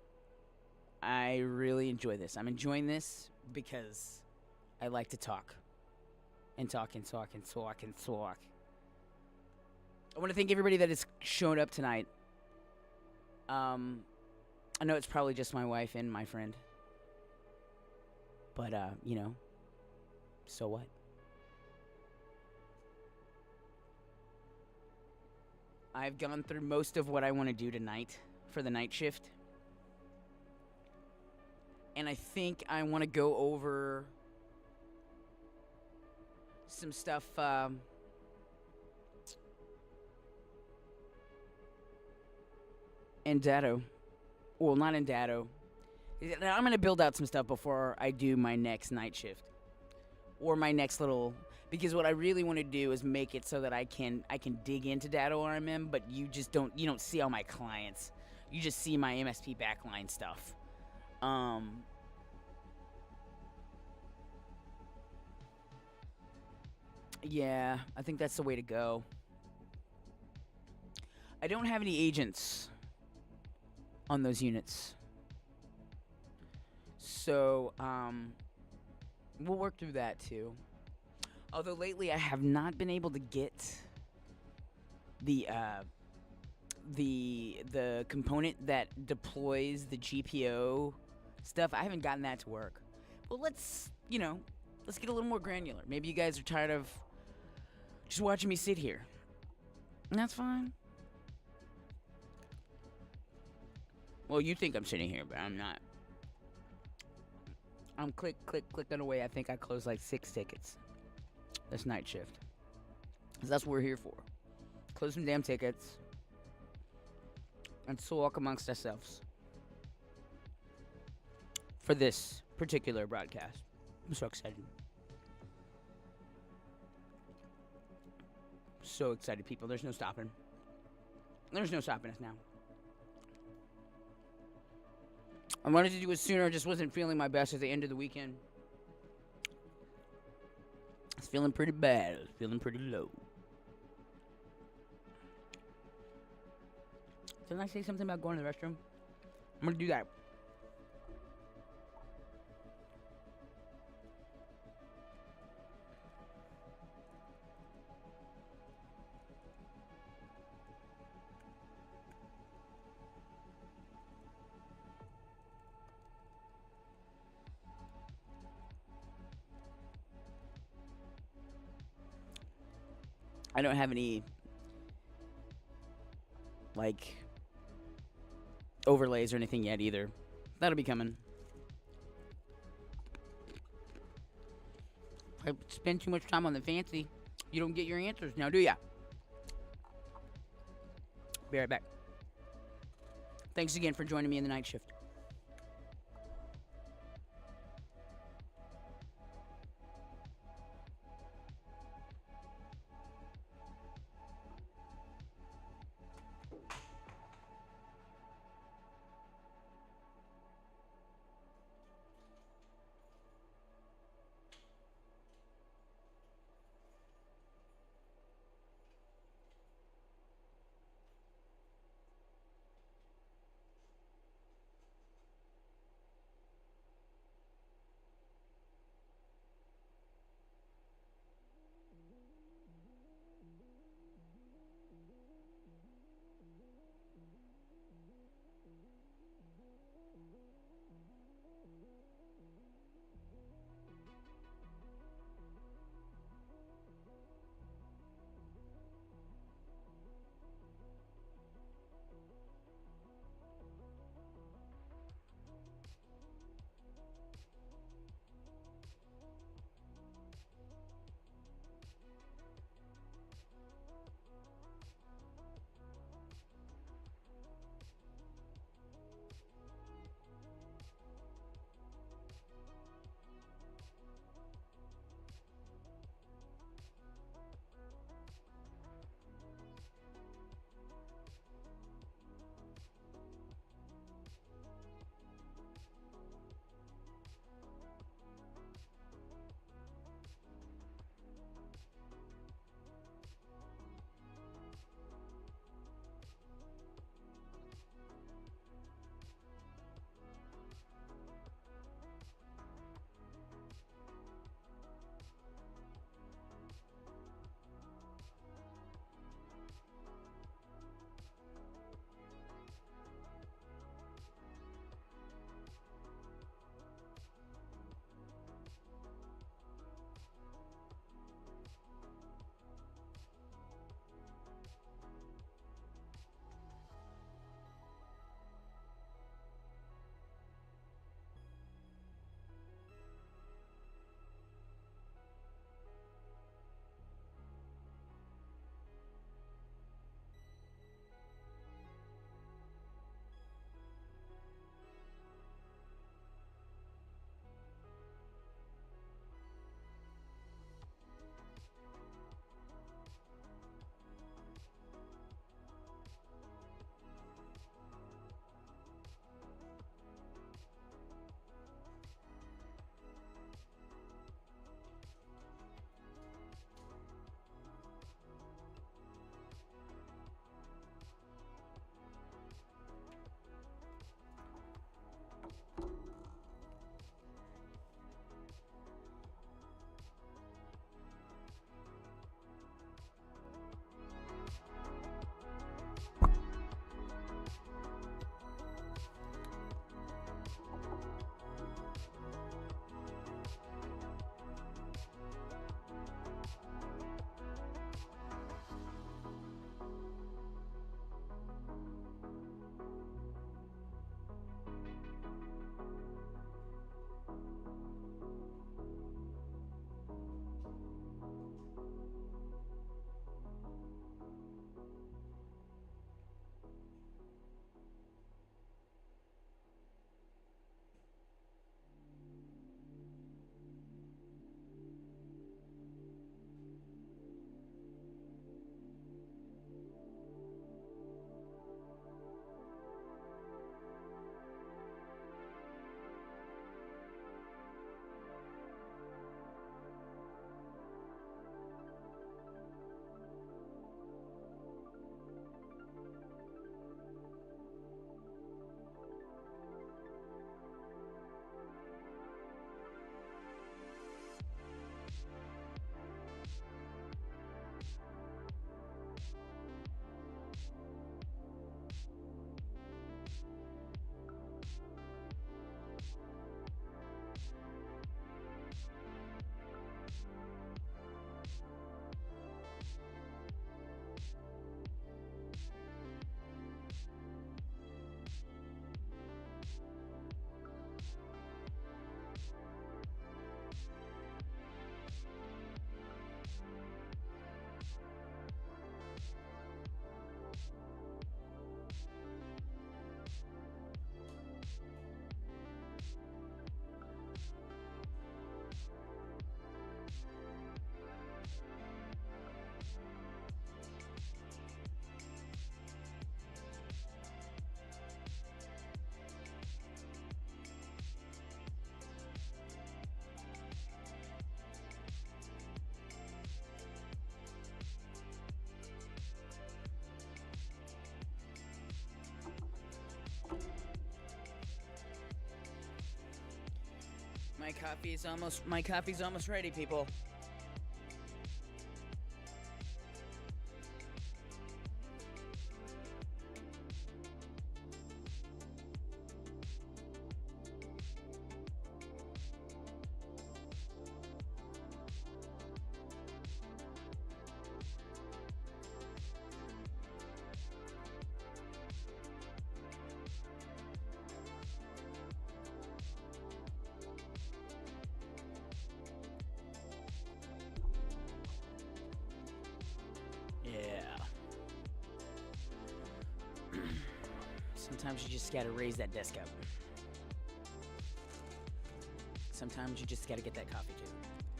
I really enjoy this. I'm enjoying this because I like to talk. And talk. I want to thank everybody that has shown up tonight. I know it's probably just my wife and my friend. But, so what? I've gone through most of what I want to do tonight for the night shift. And I think I want to go over some stuff in Datto. Well, not in Datto. I'm going to build out some stuff before I do my next night shift. Or my next little... Because what I really want to do is make it so that I can dig into Datto RMM, but you don't see all my clients. You just see my MSP Backline stuff. Yeah, I think that's the way to go. I don't have any agents on those units. So, we'll work through that too. Although lately I have not been able to get the component that deploys the GPO stuff. I haven't gotten that to work. Well, let's get a little more granular. Maybe you guys are tired of just watching me sit here. And that's fine. Well, you think I'm sitting here, but I'm not. I'm clicking away. I think I closed like 6 tickets this night shift. 'Cause that's what we're here for. Close some damn tickets. And talk amongst ourselves. For this particular broadcast. I'm so excited. So excited, people. There's no stopping. There's no stopping us now. I wanted to do it sooner. I just wasn't feeling my best at the end of the weekend. I was feeling pretty bad. I was feeling pretty low. Didn't I say something about going to the restroom? I'm going to do that. I don't have any, overlays or anything yet either. That'll be coming. I spend too much time on the fancy. You don't get your answers now, do ya? Be right back. Thanks again for joining me in the night shift. My coffee's almost ready, people. Sometimes you just gotta raise that desk up. Sometimes you just gotta get that coffee too.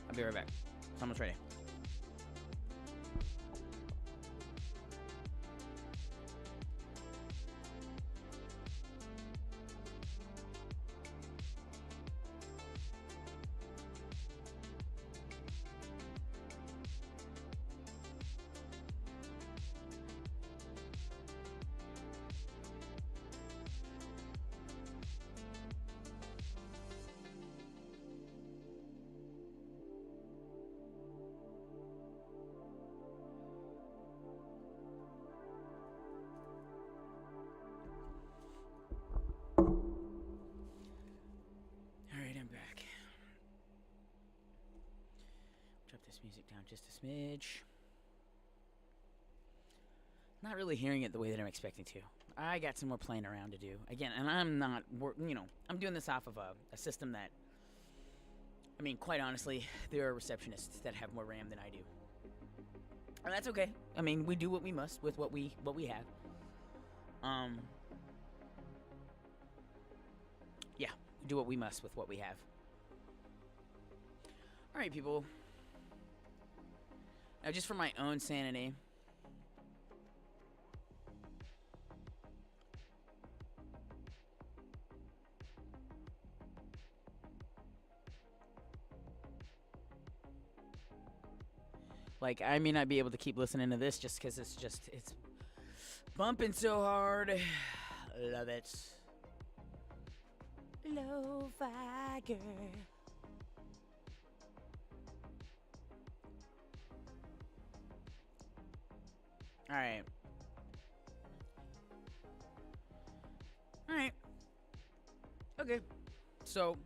I'll be right back. It's almost ready. Music down just a smidge. Not really hearing it the way that I'm expecting to. I got some more playing around to do. Again, and I'm not, I'm doing this off of a system that, I mean, quite honestly, there are receptionists that have more RAM than I do. And that's okay. I mean, we do what we must with what we have. Yeah, we do what we must with what we have. All right, people. Now, just for my own sanity, like, I may not be able to keep listening to this just because it's bumping so hard. Love it. Lo-fi girl. Alright. Alright. Okay. So,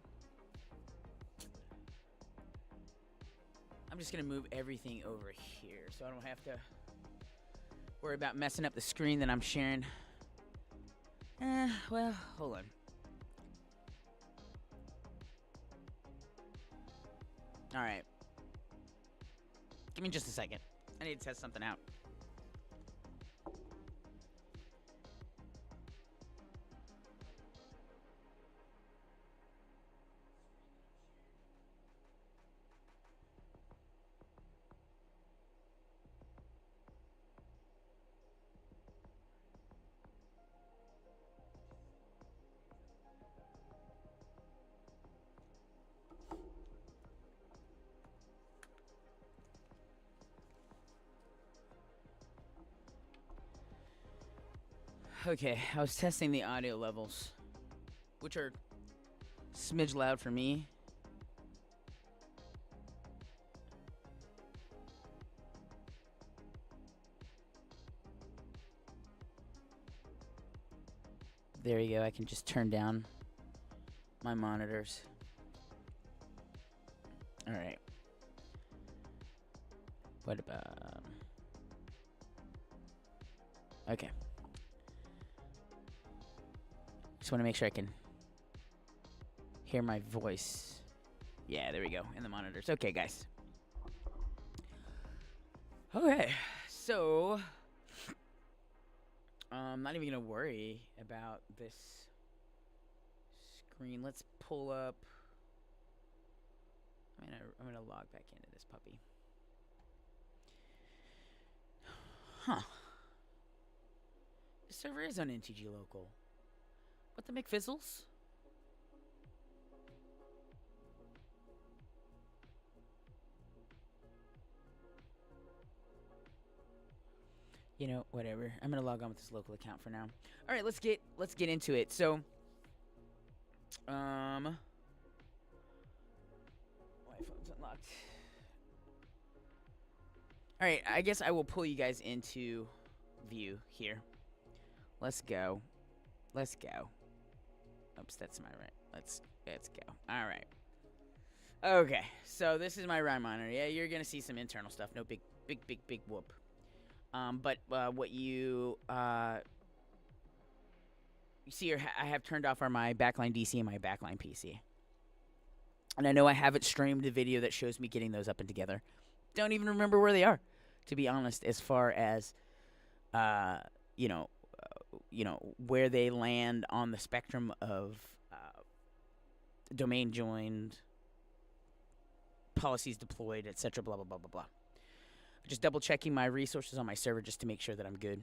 I'm just going to move everything over here so I don't have to worry about messing up the screen that I'm sharing. Well, hold on. Alright. Give me just a second. I need to test something out. Okay, I was testing the audio levels, which are smidge loud for me. There you go, I can just turn down my monitors. Alright. What about... Okay. Just want to make sure I can hear my voice. Yeah, there we go, in the monitors. Okay, guys. Okay, so I'm not even gonna worry about this screen. Let's pull up. I'm gonna log back into this puppy. Huh? The server is on NTG local. What the McFizzles? You know, whatever. I'm gonna log on with this local account for now. All right, let's get into it. So, unlocked. All right, I guess I will pull you guys into view here. Let's go. Let's go. Oops, that's my right. Let's go. All right. Okay, so this is my RAR monitor. Yeah, you're gonna see some internal stuff. No big whoop. But what you see here, I have turned off are my Backline DC and my Backline PC. And I know I haven't streamed a video that shows me getting those up and together. Don't even remember where they are, to be honest, as far as where they land on the spectrum of domain joined, policies deployed, etc. Blah blah blah blah blah. Just double checking my resources on my server just to make sure that I'm good.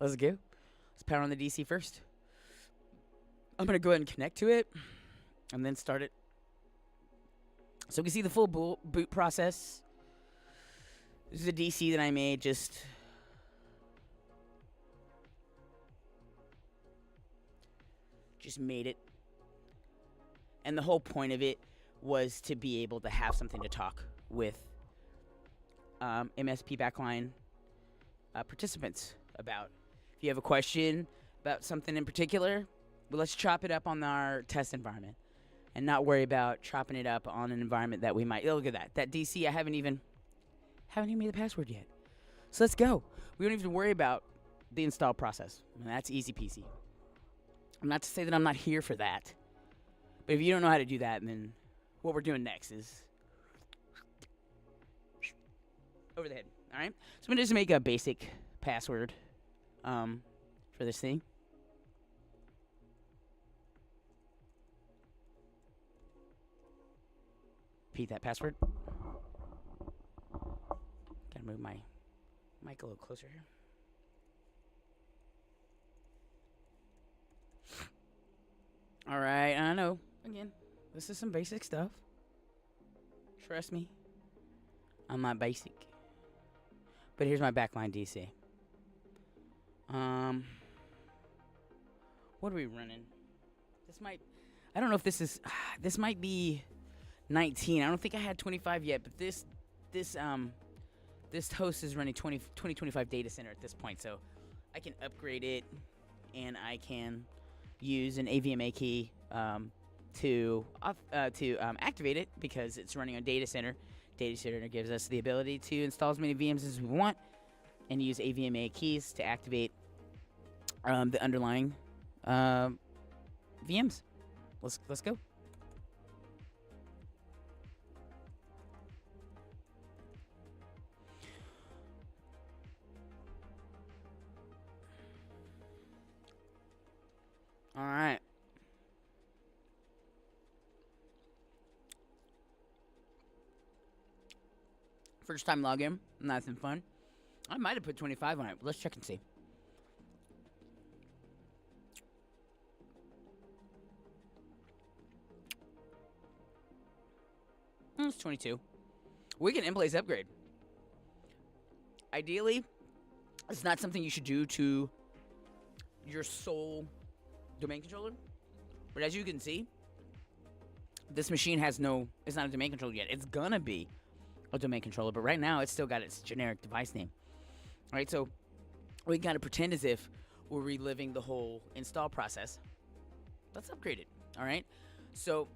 Let's go. Let's power on the DC first. I'm gonna go ahead and connect to it, and then start it. So we can see the full boot process. This is a DC that I made just made it. And the whole point of it was to be able to have something to talk with MSP Backline participants about. If you have a question about something in particular, well, let's chop it up on our test environment and not worry about chopping it up on an environment that we might. Oh, look at that. That DC, I haven't even made the password yet. So let's go. We don't even worry about the install process. And that's easy peasy. I'm not to say that I'm not here for that. But if you don't know how to do that, then what we're doing next is over the head. All right? So I'm going to just make a basic password for this thing. Repeat that password. Gotta move my mic a little closer here. All right, I know. Again, this is some basic stuff. Trust me, I'm not basic. But here's my Backline DC. What are we running? I don't know if this is, this might be 19. I don't think I had 25 yet, but this host is running 2025 data center at this point, so I can upgrade it, and I can use an AVMA key to activate it because it's running on data center. Data center gives us the ability to install as many VMs as we want and use AVMA keys to activate the underlying VMs. Let's go. All right. First time login, nothing fun. I might have put 25 on it. Let's check and see. It's 22. We can in-place upgrade. Ideally, it's not something you should do to your sole domain controller. But as you can see, this machine it's not a domain controller yet. It's gonna be a domain controller, but right now it's still got its generic device name. All right, so we gotta pretend as if we're reliving the whole install process. Let's upgrade it. All right, so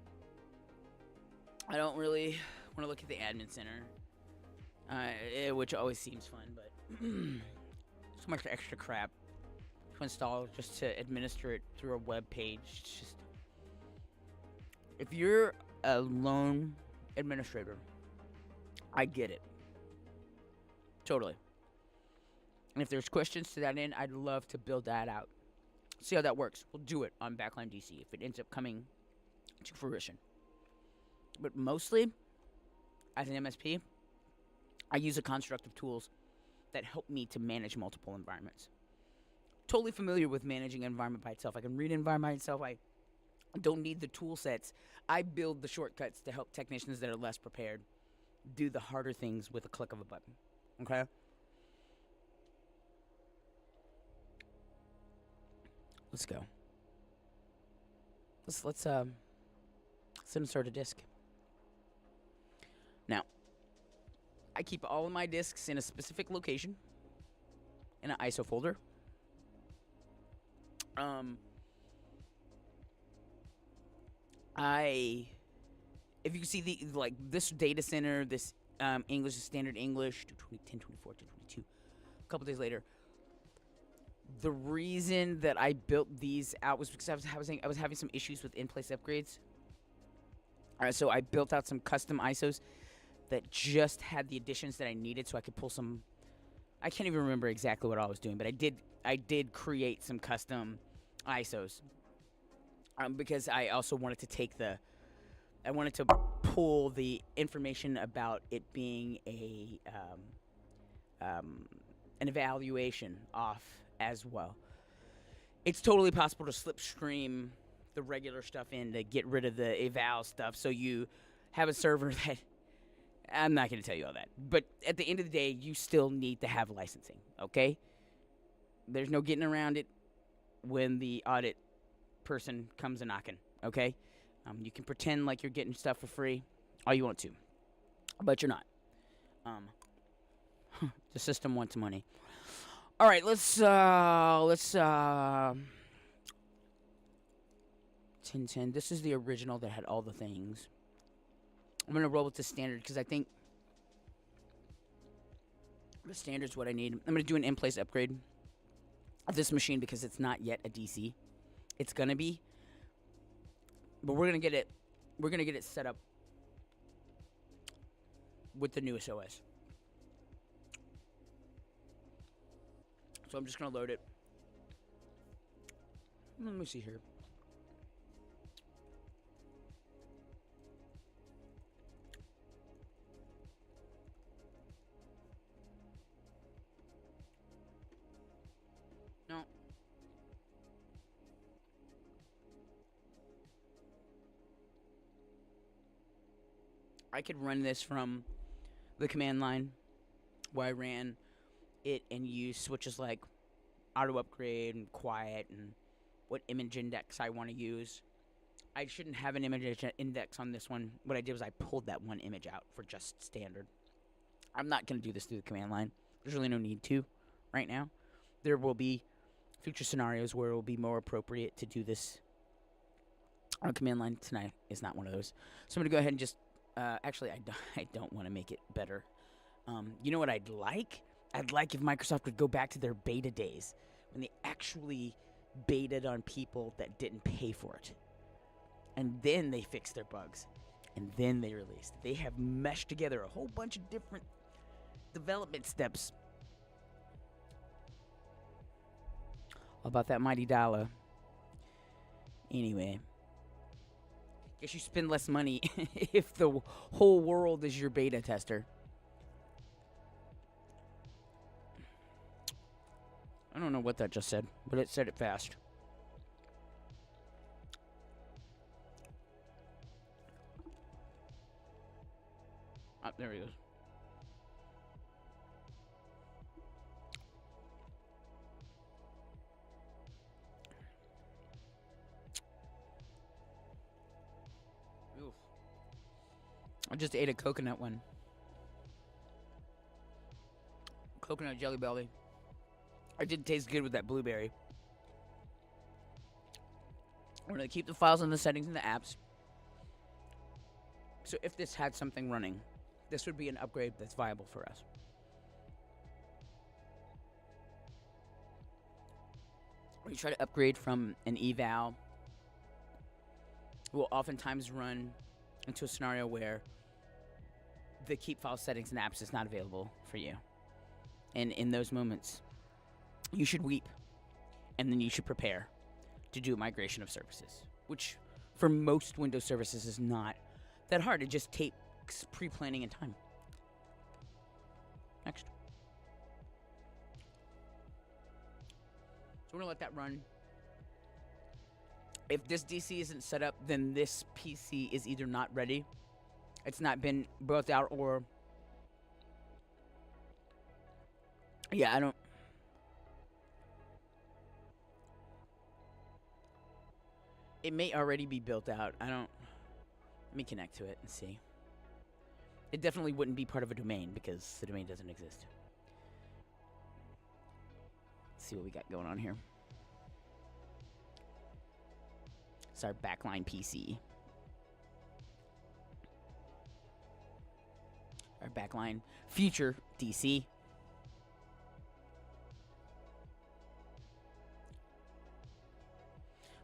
I don't really want to look at the admin center, which always seems fun, but so much extra crap to install just to administer it through a web page. It's just, if you're a lone administrator, I get it. Totally. And if there's questions to that end, I'd love to build that out. See how that works. We'll do it on Backline DC if it ends up coming to fruition. But mostly, as an MSP, I use a construct of tools that help me to manage multiple environments. Totally familiar with managing an environment by itself. I can read an environment by itself. I don't need the tool sets. I build the shortcuts to help technicians that are less prepared do the harder things with a click of a button. Okay? Let's go. Let's Let's insert a disk. Now, I keep all of my disks in a specific location in an ISO folder. If you can see this data center, this English is standard English, 1024, 1022. A couple days later, the reason that I built these out was because I was having some issues with in-place upgrades. So I built out some custom ISOs that just had the additions that I needed, so I could pull some. I can't even remember exactly what I was doing, but I did create some custom ISOs because I also wanted to I wanted to pull the information about it being an evaluation off as well. It's totally possible to slipstream the regular stuff in to get rid of the eval stuff, so you have a server that I'm not going to tell you all that. But at the end of the day, you still need to have licensing, okay? There's no getting around it when the audit person comes a knocking, okay? You can pretend like you're getting stuff for free all you want to, but you're not. The system wants money. All right, let's 1010. This is the original that had all the things. I'm going to roll with the standard because I think the standard's what I need. I'm going to do an in-place upgrade of this machine because it's not yet a DC. It's going to be. But we're going to get it set up with the newest OS. So I'm just going to load it. Let me see here. No. I could run this from the command line where I ran it and use switches like auto upgrade and quiet and what image index I want to use. I shouldn't have an image index on this one. What I did was I pulled that one image out for just standard. I'm not going to do this through the command line. There's really no need to right now. There will be future scenarios where it will be more appropriate to do this on command line. Tonight is not one of those. So I'm going to go ahead and just actually, I don't want to make it better. You know what I'd like? I'd like if Microsoft would go back to their beta days when they actually betaed on people that didn't pay for it. And then they fixed their bugs. And then they released. They have meshed together a whole bunch of different development steps. All about that mighty dollar. Anyway. Guess you spend less money if the whole world is your beta tester. I don't know what that just said, but it said it fast. Ah, there he goes. Oof. I just ate a coconut one. Coconut Jelly Belly. It did taste good with that blueberry. We're going to keep the files and the settings in the apps. So if this had something running, this would be an upgrade that's viable for us. When you try to upgrade from an eval, we'll oftentimes run into a scenario where the keep file settings and apps is not available for you. And in those moments, you should weep, and then you should prepare to do a migration of services, which for most Windows services is not that hard. It just takes pre-planning and time. Next. So we're going to let that run. If this DC isn't set up, then this PC is either not ready, it's not been built out, or... yeah, I don't... it may already be built out. I don't... Let me connect to it and see. It definitely wouldn't be part of a domain because the domain doesn't exist. Let's see what we got going on here. It's our Backline PC. Our Backline future DC.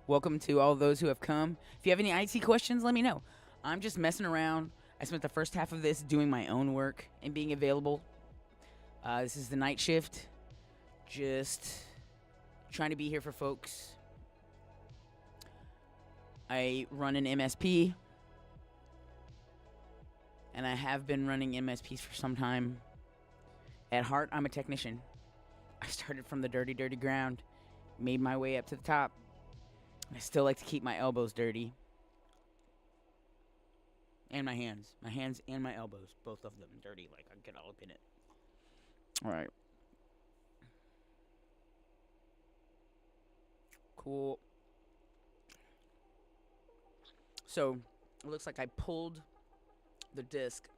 Welcome to all those who have come. If you have any IT questions, let me know. I'm just messing around. I spent the first half of this doing my own work and being available. This is the night shift. Just trying to be here for folks. I run an MSP. And I have been running MSPs for some time. At heart, I'm a technician. I started from the dirty, dirty ground. Made my way up to the top. I still like to keep my elbows dirty. And my hands. My hands and my elbows. Both of them dirty. Like, I get all up in it. Alright. Cool. So, it looks like I pulled the disk.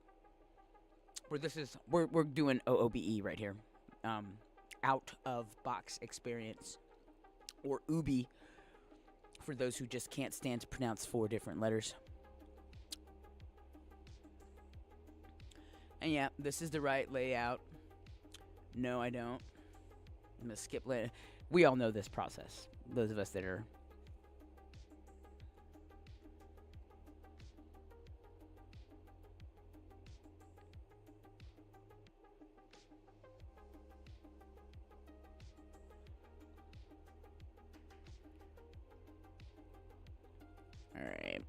Where this is, we're doing OOBE right here. Out of box experience. Or UBI. For those who just can't stand to pronounce 4 different letters. And yeah, this is the right layout. No, I don't. I'm going to skip later. We all know this process. Those of us that are... Alright.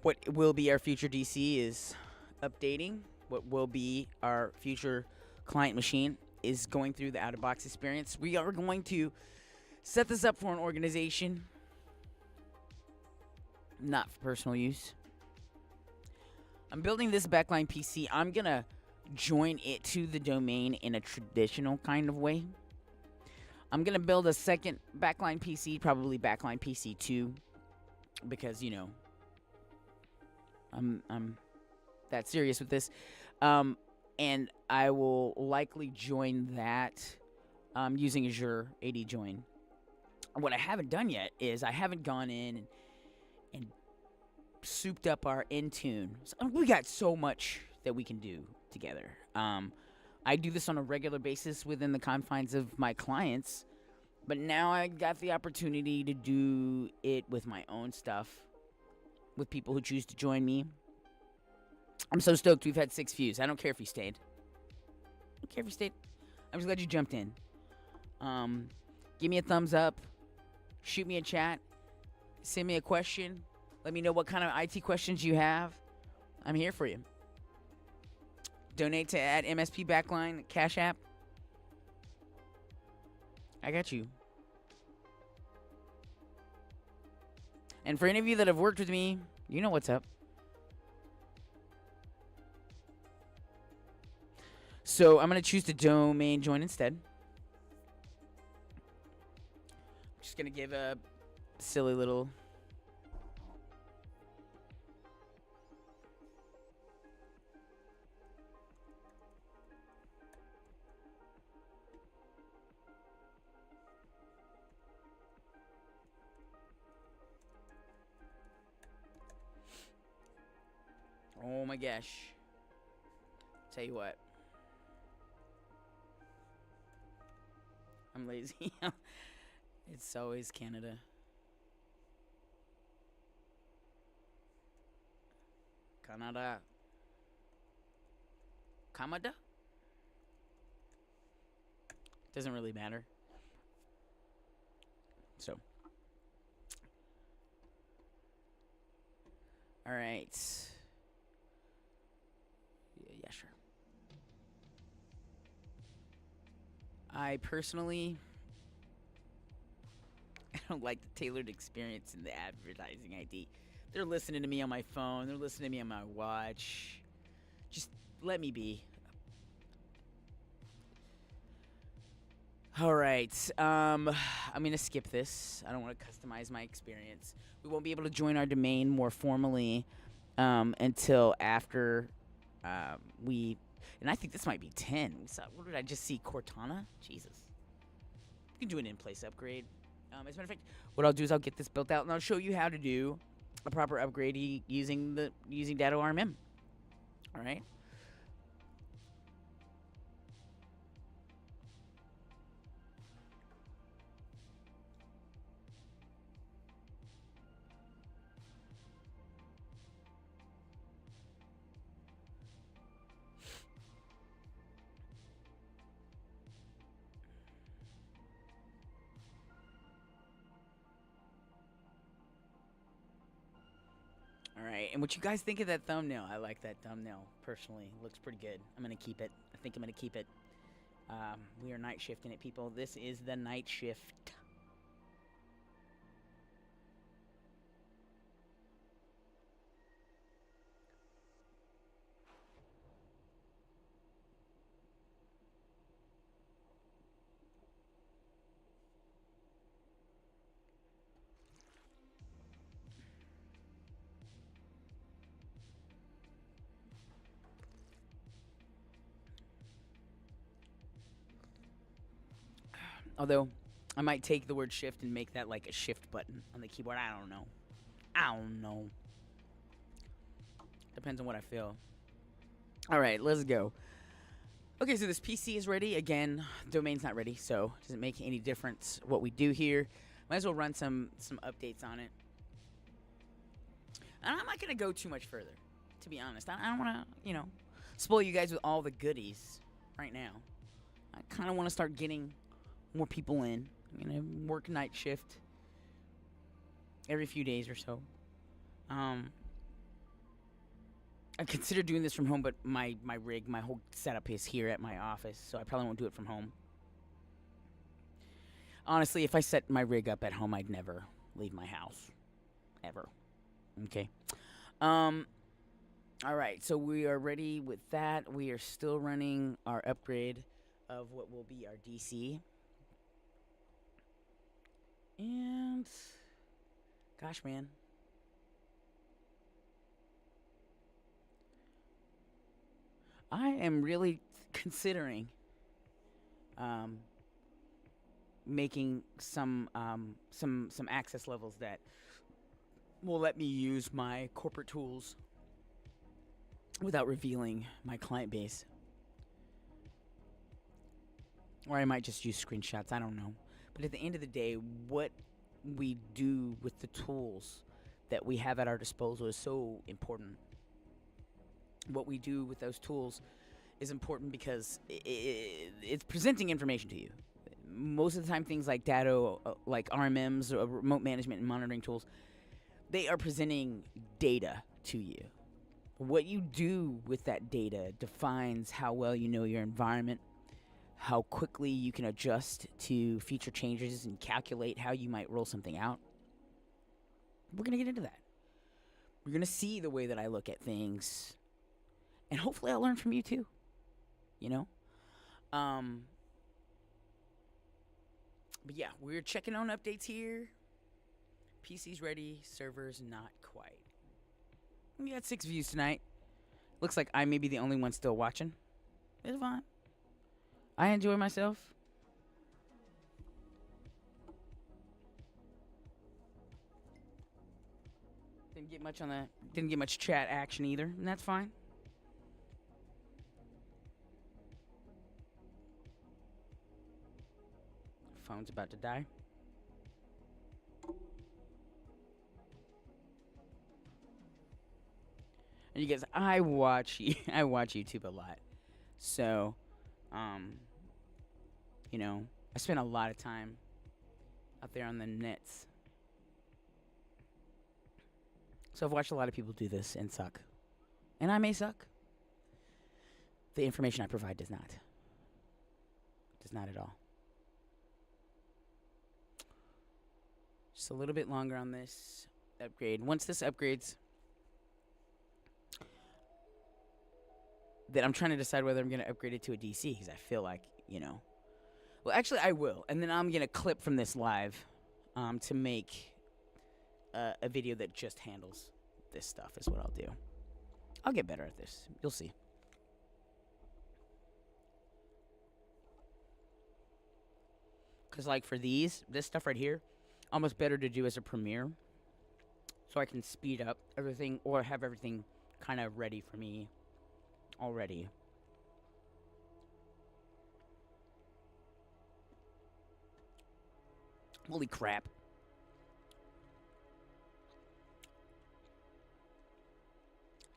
What will be our future DC is updating. What will be our future client machine is going through the out-of-box experience. We are going to set this up for an organization, not for personal use. I'm building this Backline PC. I'm going to join it to the domain in a traditional kind of way. I'm going to build a second Backline PC, probably Backline PC 2, because, you know, I'm that serious with this. And I will likely join that using Azure AD join. What I haven't done yet is I haven't gone in and souped up our Intune. So we got so much that we can do together. I do this on a regular basis within the confines of my clients, but now I got the opportunity to do it with my own stuff, with people who choose to join me. I'm so stoked we've had 6 views. I don't care if you stayed. I don't care if you stayed. I'm just glad you jumped in. Give me a thumbs up. Shoot me a chat. Send me a question. Let me know what kind of IT questions you have. I'm here for you. Donate to at MSP Backline, Cash App. I got you. And for any of you that have worked with me, you know what's up. So I'm going to choose the domain join instead. I'm just going to give a silly little... Oh my gosh. Tell you what. I'm lazy. It's always Canada. Canada. Canada? Doesn't really matter. So. Alright. Yeah, sure. I personally, I don't like the tailored experience in the advertising ID. They're listening to me on my phone. They're listening to me on my watch. Just let me be. All right. I'm gonna skip this. I don't want to customize my experience. We won't be able to join our domain more formally until after we. And I think this might be 10. What did I just see? Cortana? Jesus. You can do an in-place upgrade. As a matter of fact, what I'll do is I'll get this built out and I'll show you how to do a proper upgrade using Datto RMM. All right. All right, and what you guys think of that thumbnail? I like that thumbnail personally. Looks pretty good. I'm gonna keep it. I think I'm gonna keep it. We are night shifting it, people. This is the night shift. Although, I might take the word shift and make that like a shift button on the keyboard. I don't know. I don't know. Depends on what I feel. All right, let's go. Okay, so this PC is ready. Again, domain's not ready, so it doesn't make any difference what we do here. Might as well run some updates on it. And I'm not going to go too much further, to be honest. I don't want to, spoil you guys with all the goodies right now. I kind of want to start getting more people in. I'm going to work night shift every few days or so. I consider doing this from home, but my rig, my whole setup is here at my office, so I probably won't do it from home. Honestly, if I set my rig up at home, I'd never leave my house. Ever. Okay. All right, so we are ready with that. We are still running our upgrade of what will be our DC. And, gosh, man. I am really considering making some access levels that will let me use my corporate tools without revealing my client base. Or I might just use screenshots, I don't know. But at the end of the day, what we do with the tools that we have at our disposal is so important. What we do with those tools is important because it's presenting information to you. Most of the time, things like Datto, like RMMs, or remote management and monitoring tools, they are presenting data to you. What you do with that data defines how well you know your environment, how quickly you can adjust to future changes and calculate how you might roll something out. We're going to get into that. We're going to see the way that I look at things. And hopefully I'll learn from you too. But yeah, we're checking on updates here. PC's ready, servers not quite. We got 6 views tonight. Looks like I may be the only one still watching. It's fine. I enjoy myself. Didn't get much chat action either, and that's fine. Phone's about to die. And you guys, I watch YouTube a lot. So, I spend a lot of time out there on the nets. So I've watched a lot of people do this and suck. And I may suck. The information I provide does not. Does not at all. Just a little bit longer on this upgrade. Once this upgrades, then I'm trying to decide whether I'm going to upgrade it to a DC, because I feel like, Well, actually, I will. And then I'm going to clip from this live to make a video that just handles this stuff is what I'll do. I'll get better at this. You'll see. Because, like, for this stuff right here, almost better to do as a premiere. So I can speed up everything or have everything kind of ready for me already. Holy crap.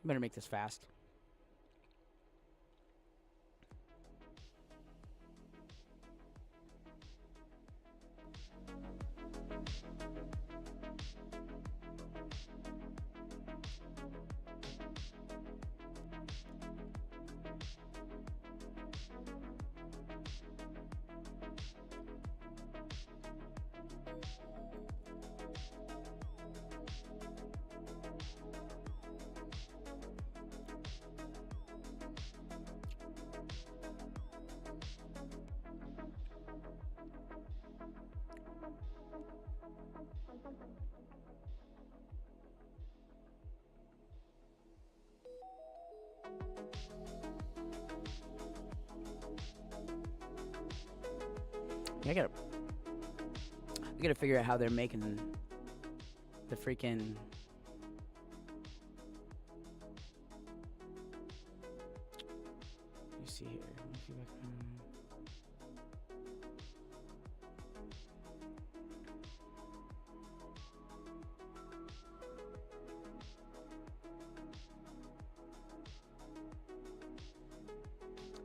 Better make this fast. I gotta figure out how they're making the freaking let me see here.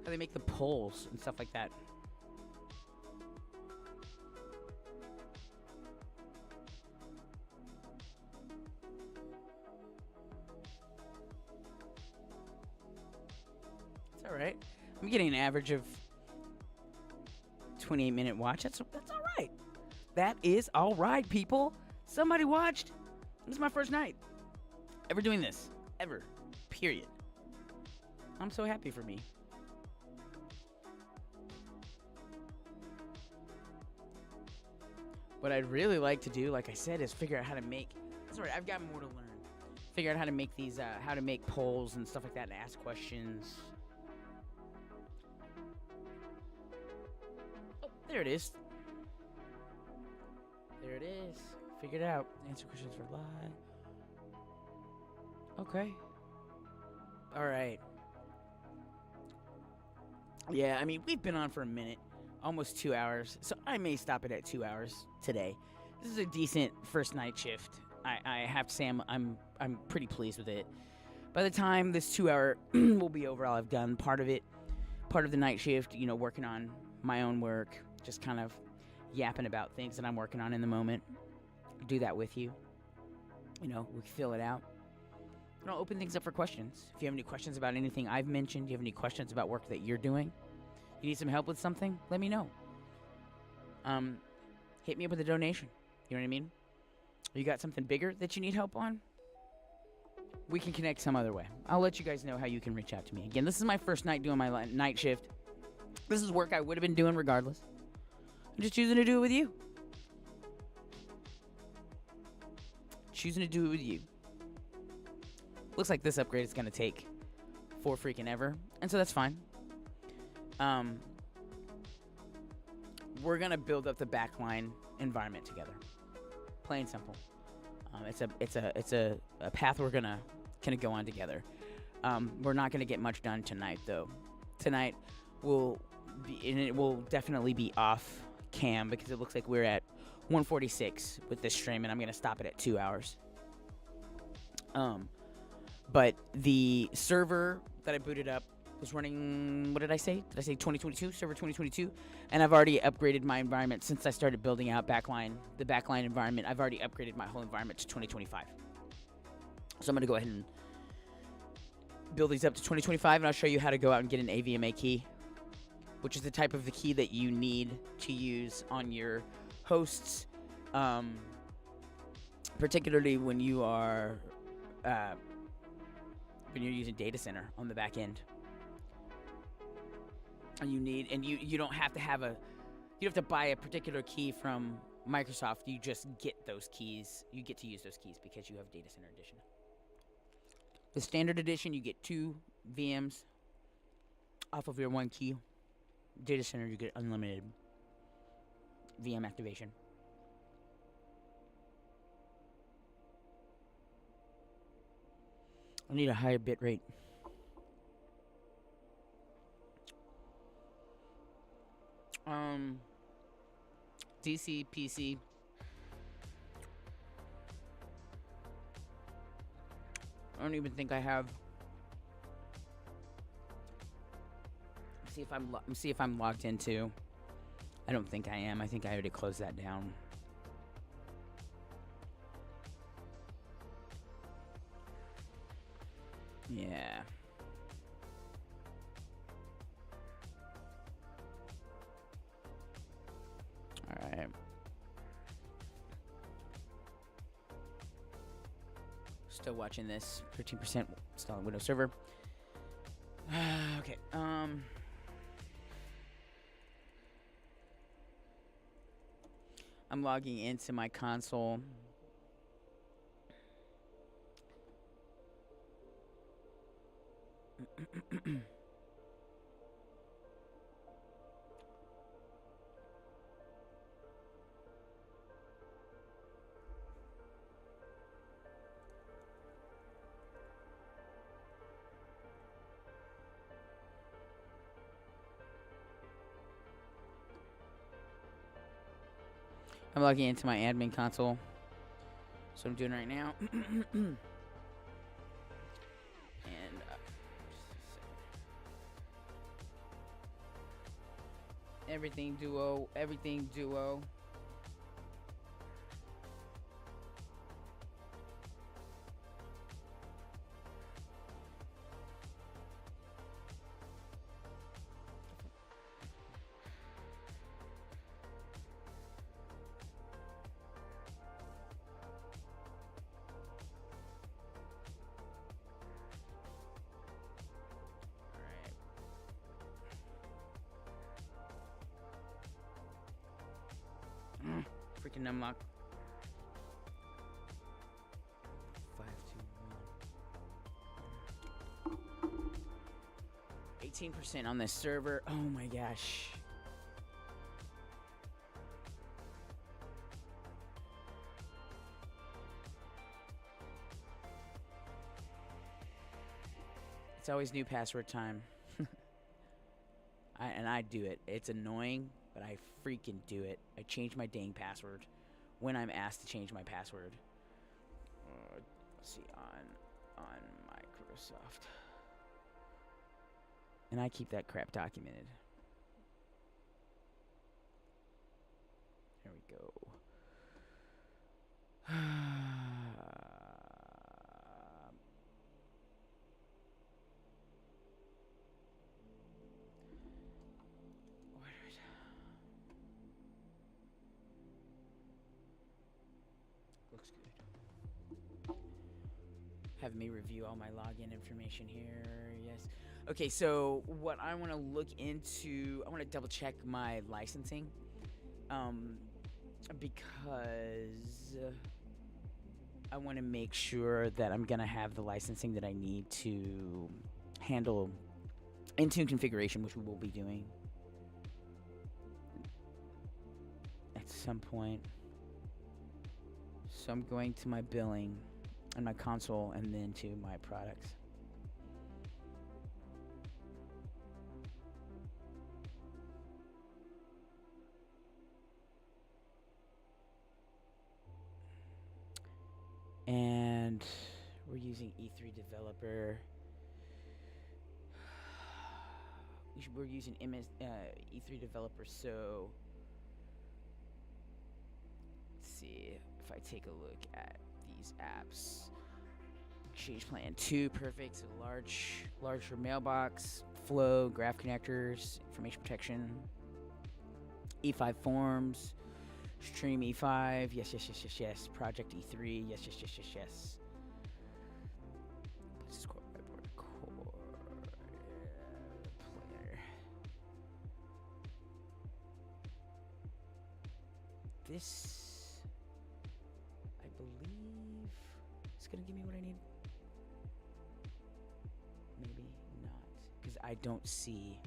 How they make the polls and stuff like that. Alright. I'm getting an average of 28-minute watch. That's alright. That is alright, people. Somebody watched. This is my first night ever doing this. Ever. Period. I'm so happy for me. What I'd really like to do, like I said, is figure out how to make... That's alright. I've got more to learn. Figure out how to make these, how to make polls and stuff like that and ask questions. There it is. There it is. Figured out. Answer questions for live. Okay. Alright. Yeah, I mean, we've been on for a minute. Almost 2 hours. So I may stop it at 2 hours today. This is a decent first night shift. I have to say I'm pretty pleased with it. By the time this 2 hour will be over, I'll have done part of it. Part of the night shift, you know, working on my own work. Just kind of yapping about things that I'm working on in the moment. Do that with you. You know, we fill it out. And I'll open things up for questions. If you have any questions about anything I've mentioned, you have any questions about work that you're doing, you need some help with something, let me know. Hit me up with a donation. You know what I mean? You got something bigger that you need help on? We can connect some other way. I'll let you guys know how you can reach out to me. Again, this is my first night doing my night shift. This is work I would have been doing regardless. I'm just choosing to do it with you. Choosing to do it with you. Looks like this upgrade is going to take for freaking ever. And so that's fine. We're going to build up the Backline environment together. Plain simple. It's a path we're going to go on together. We're not going to get much done tonight, though. Tonight will be, and it will definitely be off cam because it looks like we're at 146 with this stream, and I'm going to stop it at 2 hours. But the server that I booted up was running, what did I say? Did I say 2022? Server 2022? And I've already upgraded my environment since I started building out Backline, the Backline environment. I've already upgraded my whole environment to 2025. So I'm going to go ahead and build these up to 2025, and I'll show you how to go out and get an AVMA key, which is the type of the key that you need to use on your hosts, particularly when you are when you're using data center on the back end. And you don't have to have You have to buy a particular key from Microsoft. You just get those keys. You get to use those keys because you have Data Center Edition. The Standard Edition, you get 2 VMs off of your 1 key. Data Center, you get unlimited VM activation. I need a higher bit rate. DC, PC. I don't even think I have. See if I'm logged into. I don't think I am. I think I already closed that down. Yeah. All right. Still watching this. 13% installing Windows Server. Okay. I'm logging into my console. I'm logging into my admin console. That's what I'm doing right now. And everything Duo. Freaking unlock. 5, 2, 1. 18% on this server. Oh my gosh. It's always new password time. I do it. It's annoying, but I freaking do it. I change my dang password when I'm asked to change my password. Let's see, on Microsoft. And I keep that crap documented. There we go. Looks good. Have me review all my login information here. Yes. Okay, so what I want to look into, I want to double check my licensing, because I want to make sure that I'm gonna have the licensing that I need to handle Intune configuration, which we will be doing at some point. So I'm going to my billing and my console and then to my products. And we're using E3 Developer. We're using E3 Developer, so let's see if I take a look at these apps. Exchange Plan 2, perfect. So larger mailbox, flow, graph connectors, information protection, E5 forms, stream E5, yes. Project E3, yes. Places core whiteboard, core planner. this, I believe, is going to give me what I need. Maybe not, because I don't see.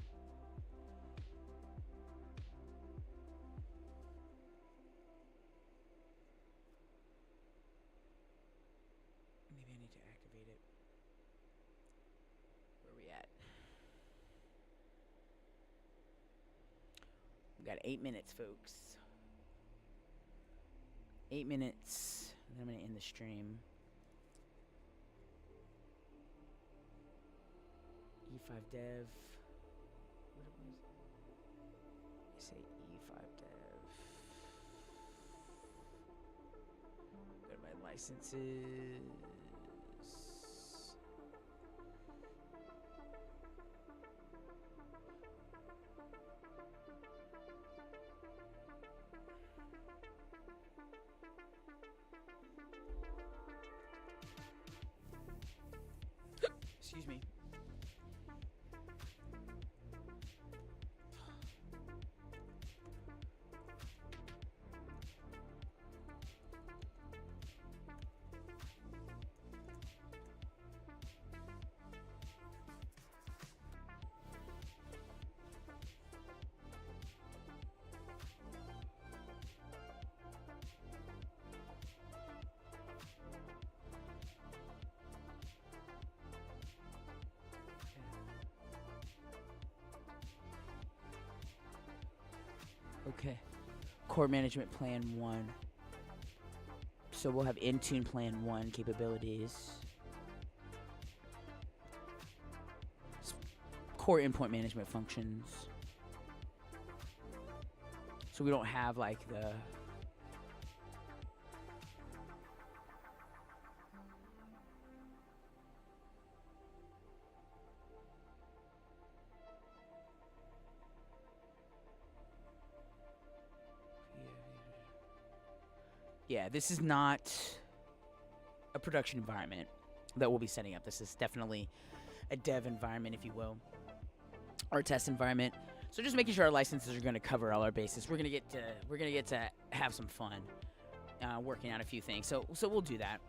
Maybe I need to activate it. Where are we at? We got 8 minutes, folks. 8 minutes, and then I'm going to end the stream. E5 dev. What it was? I say E5 dev. Go to my licenses. Excuse me. Okay. Core Management Plan 1. So we'll have Intune Plan 1 capabilities. Core Endpoint Management functions. So we don't have like the... Yeah, this is not a production environment that we'll be setting up. This is definitely a dev environment, if you will, or a test environment. So just making sure our licenses are going to cover all our bases. We're gonna get to have some fun working out a few things. So we'll do that.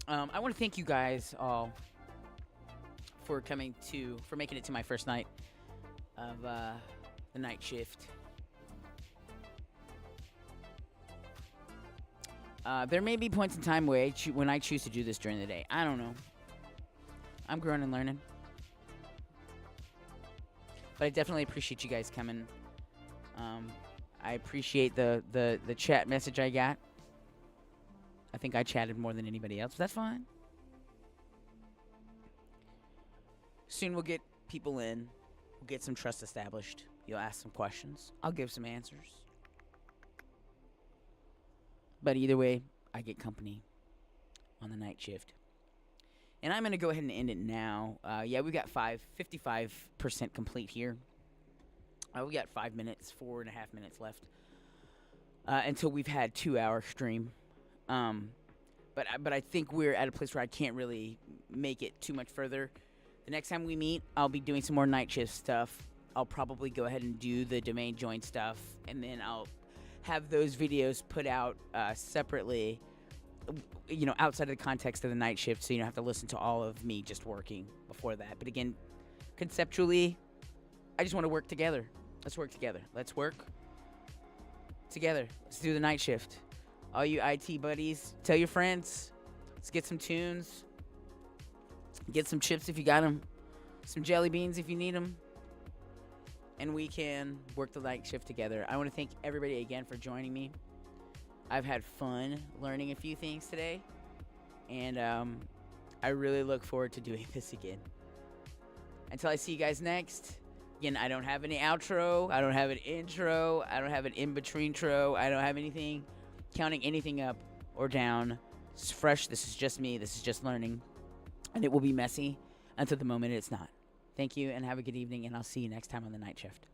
I want to thank you guys all for making it to my first night of the night shift. There may be points in time when I choose to do this during the day. I don't know. I'm growing and learning. But I definitely appreciate you guys coming. I appreciate the chat message I got. I think I chatted more than anybody else. But that's fine. Soon we'll get people in. We'll get some trust established. You'll ask some questions. I'll give some answers. But either way, I get company on the night shift. And I'm going to go ahead and end it now. Yeah, we got 55% complete here. We got 4.5 minutes left until we've had 2-hour stream. But I think we're at a place where I can't really make it too much further. The next time we meet, I'll be doing some more night shift stuff. I'll probably go ahead and do the domain join stuff, and then I'll have those videos put out separately, outside of the context of the night shift, so you don't have to listen to all of me just working before that. But again, conceptually, I just want to work together. Let's work together. Let's work together. Let's do the night shift. All you IT buddies, tell your friends. Let's get some tunes. Get some chips if you got them. Some jelly beans if you need them. And we can work the night shift together. I want to thank everybody again for joining me. I've had fun learning a few things today. And I really look forward to doing this again. Until I see you guys next. Again, I don't have any outro. I don't have an intro. I don't have an in-between-tro. I don't have anything counting anything up or down. It's fresh. This is just me. This is just learning. And it will be messy until the moment it's not. Thank you, and have a good evening, and I'll see you next time on the night shift.